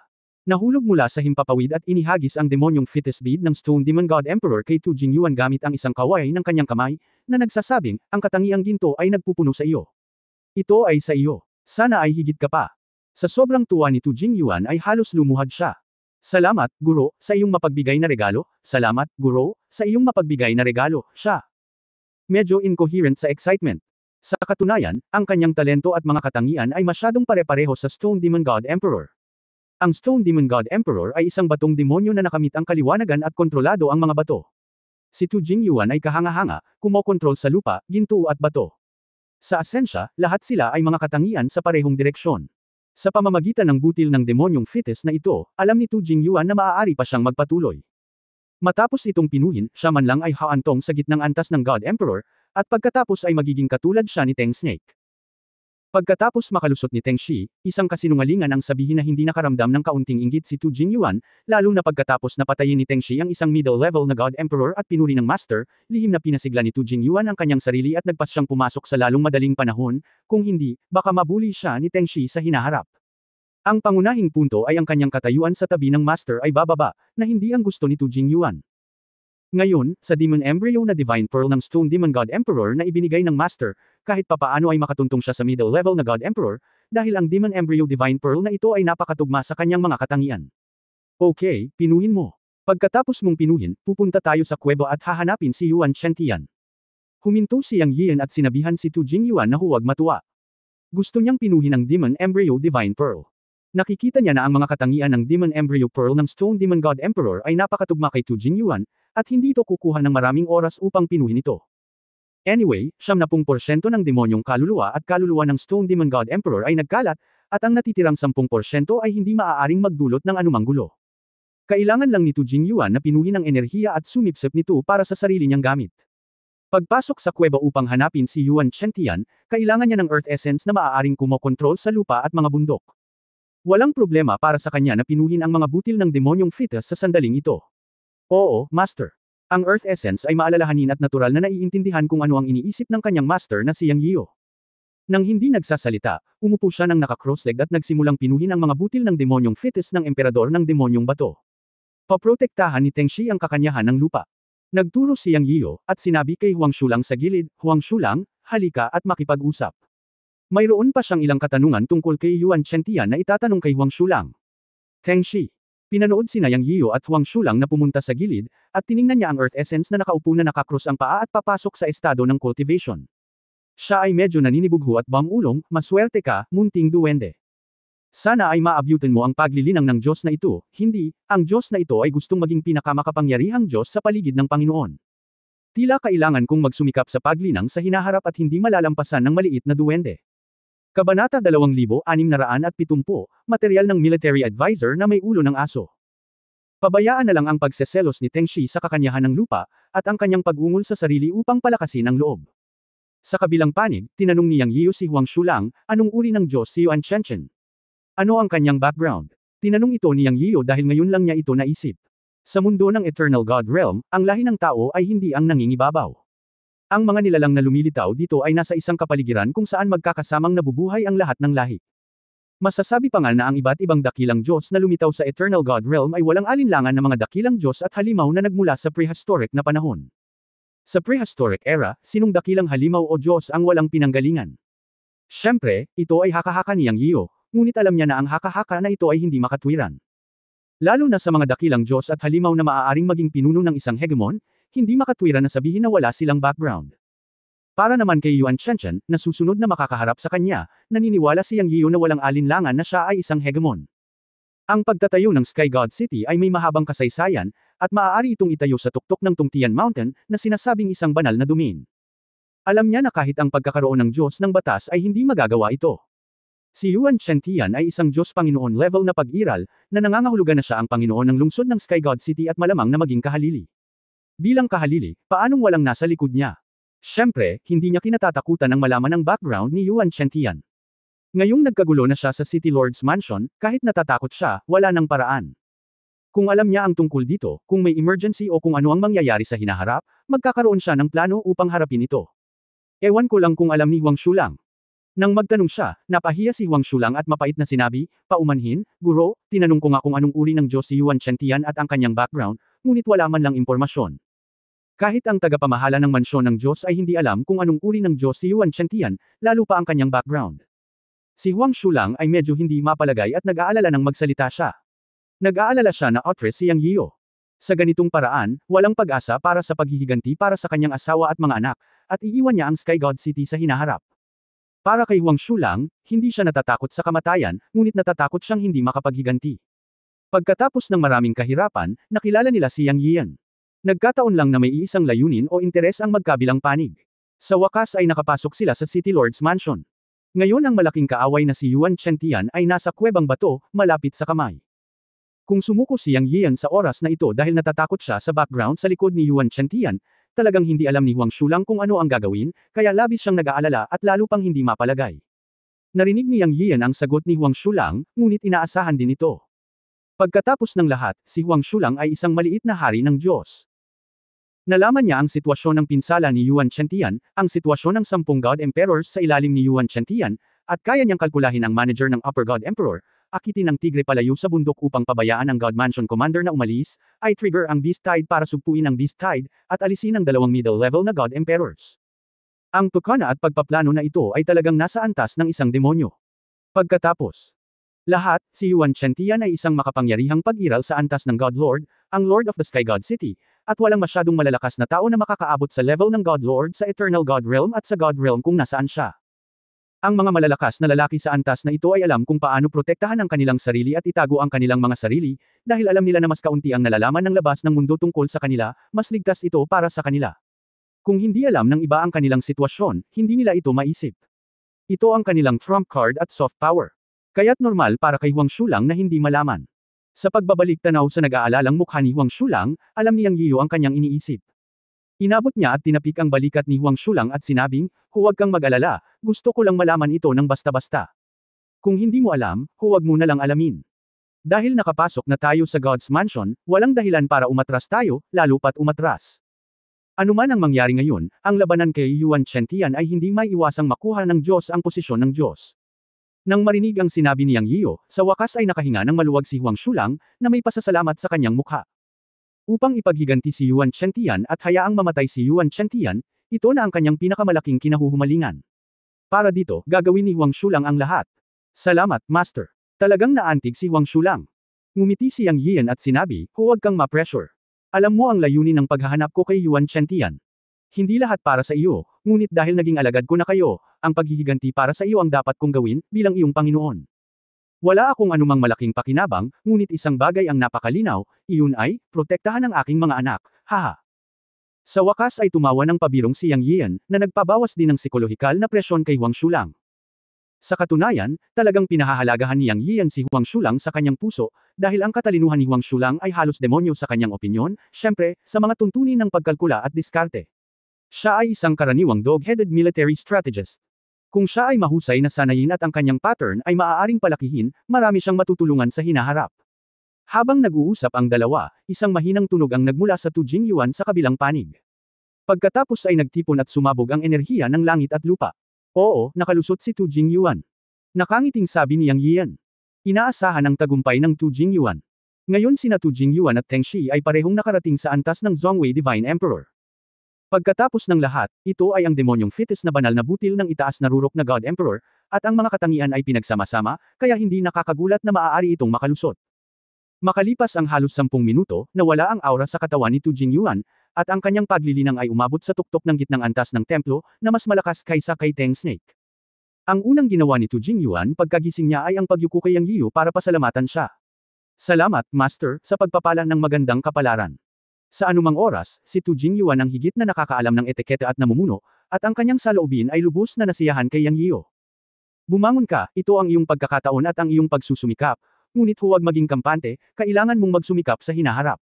Nahulog mula sa himpapawid at inihagis ang demonyong fetus bead ng Stone Demon God Emperor kay Tu Jingyuan gamit ang isang kaway ng kanyang kamay, na nagsasabing, ang katangiang ginto ay nagpupuno sa iyo. Ito ay sa iyo. Sana ay higit ka pa. Sa sobrang tuwa ni Tu Jingyuan ay halos lumuhad siya. Salamat, Guro, sa iyong mapagbigay na regalo. Salamat, Guro, sa iyong mapagbigay na regalo, siya. Medyo incoherent sa excitement. Sa katunayan, ang kanyang talento at mga katangian ay masyadong pare-pareho sa Stone Demon God Emperor. Ang Stone Demon God Emperor ay isang batong demonyo na nakamit ang kaliwanagan at kontrolado ang mga bato. Si Tu Jingyuan ay kahanga-hanga, kumokontrol sa lupa, ginto at bato. Sa asensya, lahat sila ay mga katangian sa parehong direksyon. Sa pamamagitan ng butil ng demonyong fetus na ito, alam ni Tu Jingyuan na maaari pa siyang magpatuloy. Matapos itong pinuhin, siya man lang ay haantong sa gitnang antas ng God Emperor, at pagkatapos ay magiging katulad siya ni Teng Snake. Pagkatapos makalusot ni Teng Shi, isang kasinungalingan ang sabihin na hindi nakaramdam ng kaunting inggit si Tu Jingyuan, lalo na pagkatapos na patayin ni Teng Shi ang isang middle-level na God Emperor at pinuri ng Master, lihim na pinasigla ni Tu Jingyuan ang kanyang sarili at nagpas siyang pumasok sa lalong madaling panahon, kung hindi, baka mabuli siya ni Teng Shi sa hinaharap. Ang pangunahing punto ay ang kanyang katayuan sa tabi ng Master ay bababa, na hindi ang gusto ni Tu Jingyuan. Ngayon, sa Demon Embryo na Divine Pearl ng Stone Demon God Emperor na ibinigay ng Master, kahit papaano ay makatuntong siya sa middle level na God Emperor, dahil ang Demon Embryo Divine Pearl na ito ay napakatugma sa kanyang mga katangian. Okay, pinuhin mo. Pagkatapos mong pinuhin, pupunta tayo sa kuweba at hahanapin si Yuan Shentian. Huminto si Yang Yian at sinabihan si Tu Jingyuan na huwag matuwa. Gusto niyang pinuhin ang Demon Embryo Divine Pearl. Nakikita niya na ang mga katangian ng Demon Embryo Pearl ng Stone Demon God Emperor ay napakatugma kay Tu Jingyuan, at hindi ito kukuha ng maraming oras upang pinuhin ito. Anyway, 70% ng demonyong kaluluwa at kaluluwa ng Stone Demon God Emperor ay nagkalat, at ang natitirang 10% ay hindi maaaring magdulot ng anumang gulo. Kailangan lang ni Tu Jingyuan na pinuhin ang enerhiya at sumipsip nito para sa sarili niyang gamit. Pagpasok sa kuweba upang hanapin si Yuan Shentian, kailangan niya ng Earth Essence na maaaring kumokontrol sa lupa at mga bundok. Walang problema para sa kanya na pinuhin ang mga butil ng demonyong fetus sa sandaling ito. Oo, Master. Ang Earth Essence ay maalalahanin at natural na naiintindihan kung ano ang iniisip ng kanyang Master na si Yang Yiu. Nang hindi nagsasalita, umupo siya ng naka-cross-legged at nagsimulang pinuhin ang mga butil ng demonyong fetus ng emperador ng demonyong bato. Paprotektahan ni Teng Shi ang kakanyahan ng lupa. Nagturo si Yang Yiu, at sinabi kay Huang Shulang sa gilid, Huang Shulang, halika at makipag-usap. Mayroon pa siyang ilang katanungan tungkol kay Yuan Shentian na itatanong kay Huang Shulang. Teng Shi. Pinanood sina Yang Yiu at Huang Shulang na pumunta sa gilid, at tiningnan niya ang Earth Essence na nakaupo na nakakrus ang paa at papasok sa estado ng cultivation. Siya ay medyo naninibugho at bangulong, maswerte ka, munting duwende. Sana ay maabyutin mo ang paglilinang ng Diyos na ito, hindi, ang Diyos na ito ay gustong maging pinakamakapangyarihang Diyos sa paligid ng Panginoon. Tila kailangan kong magsumikap sa paglinang sa hinaharap at hindi malalampasan ng maliit na duwende. Kabanata 2670, Material ng Military Advisor na may ulo ng aso. Pabayaan na lang ang pagseselos ni Teng Shi sa kakanyahan ng lupa, at ang kanyang pag-ungol sa sarili upang palakasin ang loob. Sa kabilang panig, tinanong ni Yang Yiu si Huang Shulang, anong uri ng Diyos si Yuan Shenchen? Ano ang kanyang background? Tinanong ito ni Yang Yiu dahil ngayon lang niya ito naisip. Sa mundo ng Eternal God Realm, ang lahi ng tao ay hindi ang nangingibabaw. Ang mga nilalang na lumilitaw dito ay nasa isang kapaligiran kung saan magkakasamang nabubuhay ang lahat ng lahi. Masasabi pa nga na ang iba't ibang dakilang Diyos na lumitaw sa Eternal God Realm ay walang alinlangan na mga dakilang Diyos at halimaw na nagmula sa prehistoric na panahon. Sa prehistoric era, sinong dakilang halimaw o Diyos ang walang pinanggalingan? Siyempre, ito ay haka-haka ni Yang Yiyo, ngunit alam niya na ang haka-haka na ito ay hindi makatwiran. Lalo na sa mga dakilang Diyos at halimaw na maaaring maging pinuno ng isang hegemon, hindi makatwiran na sabihin na wala silang background. Para naman kay Yuan Chenchen, na susunod na makakaharap sa kanya, naniniwala si Yang Yiyo na walang alinlangan na siya ay isang hegemon. Ang pagtatayo ng Sky God City ay may mahabang kasaysayan, at maaari itong itayo sa tuktok ng Tungtian Mountain, na sinasabing isang banal na domain. Alam niya na kahit ang pagkakaroon ng Diyos ng batas ay hindi magagawa ito. Si Yuan Chentian ay isang Diyos Panginoon level na pag-iral, na nangangahulugan na siya ang Panginoon ng lungsod ng Sky God City at malamang na maging kahalili. Bilang kahalili, paanong walang nasa likod niya? Siyempre, hindi niya kinatatakutan ang malaman ang background ni Yuan Chentian. Ngayong nagkagulo na siya sa City Lord's Mansion, kahit natatakot siya, wala nang paraan. Kung alam niya ang tungkol dito, kung may emergency o kung ano ang mangyayari sa hinaharap, magkakaroon siya ng plano upang harapin ito. Ewan ko lang kung alam ni Huang Shulang. Nang magtanong siya, napahiya si Huang Shulang at mapait na sinabi, paumanhin, guro, tinanong ko nga kung anong uri ng Diyos si Yuan Chentian at ang kanyang background, ngunit wala man lang impormasyon. Kahit ang tagapamahala ng mansyon ng Diyos ay hindi alam kung anong uri ng Diyos si Yuan Chentian, lalo pa ang kanyang background. Si Huang Shulang ay medyo hindi mapalagay at nag-aalala nang magsalita siya. Nag-aalala siya na otres si Yang Yiyo. Sa ganitong paraan, walang pag-asa para sa paghihiganti para sa kanyang asawa at mga anak, at iiwan niya ang Sky God City sa hinaharap. Para kay Huang Shulang, hindi siya natatakot sa kamatayan, ngunit natatakot siyang hindi makapaghiganti. Pagkatapos ng maraming kahirapan, nakilala nila si Yang Yiyan. Nagkataon lang na may iisang layunin o interes ang magkabilang panig. Sa wakas ay nakapasok sila sa City Lord's Mansion. Ngayon ang malaking kaaway na si Yuan Chentian ay nasa kuwebang bato, malapit sa kamay. Kung sumuko si Yang Yiyan sa oras na ito dahil natatakot siya sa background sa likod ni Yuan Chentian, talagang hindi alam ni Huang Shulang kung ano ang gagawin, kaya labis siyang nag-aalala at lalo pang hindi mapalagay. Narinig ni Yang Yiyan ang sagot ni Huang Shulang, ngunit inaasahan din ito. Pagkatapos ng lahat, si Huang Shulang ay isang maliit na hari ng Diyos. Nalaman niya ang sitwasyon ng pinsala ni Yuan Chentian, ang sitwasyon ng 10 God Emperors sa ilalim ni Yuan Chentian, at kaya niyang kalkulahin ang manager ng Upper God Emperor, akitin ng tigre palayo sa bundok upang pabayaan ang God Mansion Commander na umalis, ay trigger ang Beast Tide para sugpuin ang Beast Tide, at alisin ang 2 middle level na God Emperors. Ang tukana at pagpaplano na ito ay talagang nasa antas ng isang demonyo. Pagkatapos lahat, si Yuan Chentian ay isang makapangyarihang pag-iral sa antas ng God Lord, ang Lord of the Sky God City, at walang masyadong malalakas na tao na makakaabot sa level ng God Lord sa Eternal God Realm at sa God Realm kung nasaan siya. Ang mga malalakas na lalaki sa antas na ito ay alam kung paano protektahan ang kanilang sarili at itago ang kanilang mga sarili, dahil alam nila na mas kaunti ang nalalaman ng labas ng mundo tungkol sa kanila, mas ligtas ito para sa kanila. Kung hindi alam ng iba ang kanilang sitwasyon, hindi nila ito maisip. Ito ang kanilang trump card at soft power. Kaya't normal para kay Huang Shulang na hindi malaman. Sa pagbabalik tanaw sa nag-aalalang mukha ni Huang Shulang, alam ni Yang Yiyo ang kanyang iniisip. Inabot niya at tinapik ang balikat ni Huang Shulang at sinabing, huwag kang mag-alala, gusto ko lang malaman ito ng basta-basta. Kung hindi mo alam, huwag mo na lang alamin. Dahil nakapasok na tayo sa God's Mansion, walang dahilan para umatras tayo, lalo pat umatras. Ano man ang mangyari ngayon, ang labanan kay Yuan Chentian ay hindi maiiwasang makuha ng Diyos ang posisyon ng Diyos. Nang marinig ang sinabi ni Yang Yiyo, sa wakas ay nakahinga ng maluwag si Huang Shulang, na may pasasalamat sa kanyang mukha. Upang ipaghiganti si Yuan Chentian at hayaang mamatay si Yuan Chentian, ito na ang kanyang pinakamalaking kinahuhumalingan. Para dito, gagawin ni Huang Shulang ang lahat. Salamat, Master. Talagang naantig si Huang Shulang. Ngumiti si Yang Yiyan at sinabi, huwag kang ma-pressure. Alam mo ang layunin ng paghahanap ko kay Yuan Chentian. Hindi lahat para sa iyo, ngunit dahil naging alagad ko na kayo, ang paghihiganti para sa iyo ang dapat kong gawin, bilang iyong Panginoon. Wala akong anumang malaking pakinabang, ngunit isang bagay ang napakalinaw, iyon ay, protektahan ang aking mga anak, haha. Sa wakas ay tumawa ng pabirong si Yang Yiyan, na nagpabawas din ng psikolohikal na presyon kay Huang Shulang. Sa katunayan, talagang pinahahalagahan ni Yang Yiyan si Huang Shulang sa kanyang puso, dahil ang katalinuhan ni Huang Shulang ay halos demonyo sa kanyang opinyon, syempre, sa mga tuntunin ng pagkalkula at diskarte. Siya ay isang karaniwang dog-headed military strategist. Kung siya ay mahusay na sanayin at ang kanyang pattern ay maaaring palakihin, marami siyang matutulungan sa hinaharap. Habang nag-uusap ang dalawa, isang mahinang tunog ang nagmula sa Tu Jingyuan sa kabilang panig. Pagkatapos ay nagtipon at sumabog ang enerhiya ng langit at lupa. Oo, nakalusot si Tu Jingyuan. Nakangiting sabi ni Yang Yiyan. Inaasahan ang tagumpay ng Tu Jingyuan. Ngayon sina Tu Jingyuan at Teng Shi ay parehong nakarating sa antas ng Zhongwei Divine Emperor. Pagkatapos ng lahat, ito ay ang demonyong fetus na banal na butil ng itaas na rurok na God Emperor, at ang mga katangian ay pinagsama-sama, kaya hindi nakakagulat na maaari itong makalusot. Makalipas ang halos 10 minuto, nawala ang aura sa katawan ni Tu Jingyuan, at ang kanyang paglilinang ay umabot sa tuktok ng gitnang antas ng templo, na mas malakas kaysa kay Teng Snake. Ang unang ginawa ni Tu Jingyuan pagkagising niya ay ang pagyuko kay Yang Yiu para pasalamatan siya. Salamat, Master, sa pagpapala ng magandang kapalaran. Sa anumang oras, si Tu Jingyuan ang higit na nakakaalam ng etiketa at namumuno, at ang kanyang saloobin ay lubos na nasiyahan kay Yang Yiu. Bumangon ka, ito ang iyong pagkakataon at ang iyong pagsusumikap, ngunit huwag maging kampante, kailangan mong magsumikap sa hinaharap.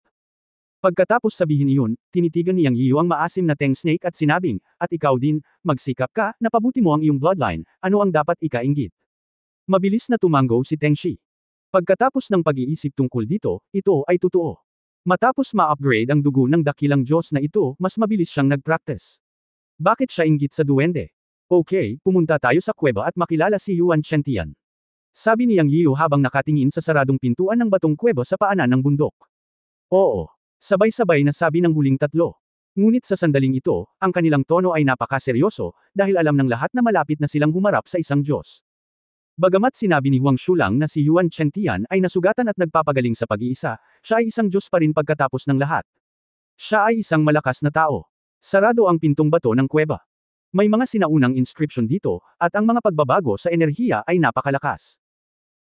Pagkatapos sabihin iyon, tinitigan ni Yang Yiu ang maasim na Teng Snake at sinabing, at ikaw din, magsikap ka, napabuti mo ang iyong bloodline, ano ang dapat ikainggit? Mabilis na tumango si Teng Shi. Pagkatapos ng pag-iisip tungkol dito, ito ay totoo. Matapos ma-upgrade ang dugo ng dakilang Diyos na ito, mas mabilis siyang nag-practice. Bakit siya inggit sa duwende? Okay, pumunta tayo sa kuweba at makilala si Yuan Shentian. Sabi ni Yang Yiu habang nakatingin sa saradong pintuan ng batong kuweba sa paanan ng bundok. Oo. Sabay-sabay na sabi ng huling tatlo. Ngunit sa sandaling ito, ang kanilang tono ay napakaseryoso, dahil alam ng lahat na malapit na silang humarap sa isang Diyos. Bagamat sinabi ni Huang Shulang na si Yuan Shentian ay nasugatan at nagpapagaling sa pag-iisa, siya ay isang Diyos pa rin pagkatapos ng lahat. Siya ay isang malakas na tao. Sarado ang pintong bato ng kuweba. May mga sinaunang inscription dito, at ang mga pagbabago sa enerhiya ay napakalakas.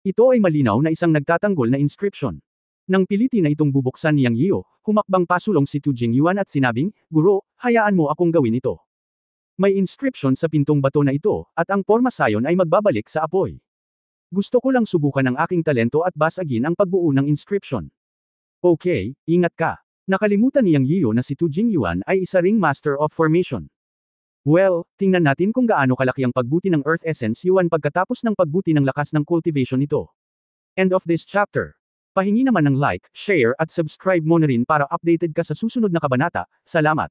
Ito ay malinaw na isang nagtatanggol na inscription. Nang piliti na itong bubuksan ni Yang Yiu, humakbang pasulong si Tu Jingyuan at sinabing, Guro, hayaan mo akong gawin ito. May inscription sa pintong bato na ito, at ang porma sayon ay magbabalik sa apoy. Gusto ko lang subukan ang aking talento at basagin ang pagbuo ng inscription. Okay, ingat ka. Nakalimutan ni Yang Yiu na si Tu Jingyuan ay isa ring Master of Formation. Well, tingnan natin kung gaano kalaki ang pagbuti ng Earth Essence Yuan pagkatapos ng pagbuti ng lakas ng cultivation nito. End of this chapter. Pahingi naman ng like, share at subscribe mo na rin para updated ka sa susunod na kabanata. Salamat.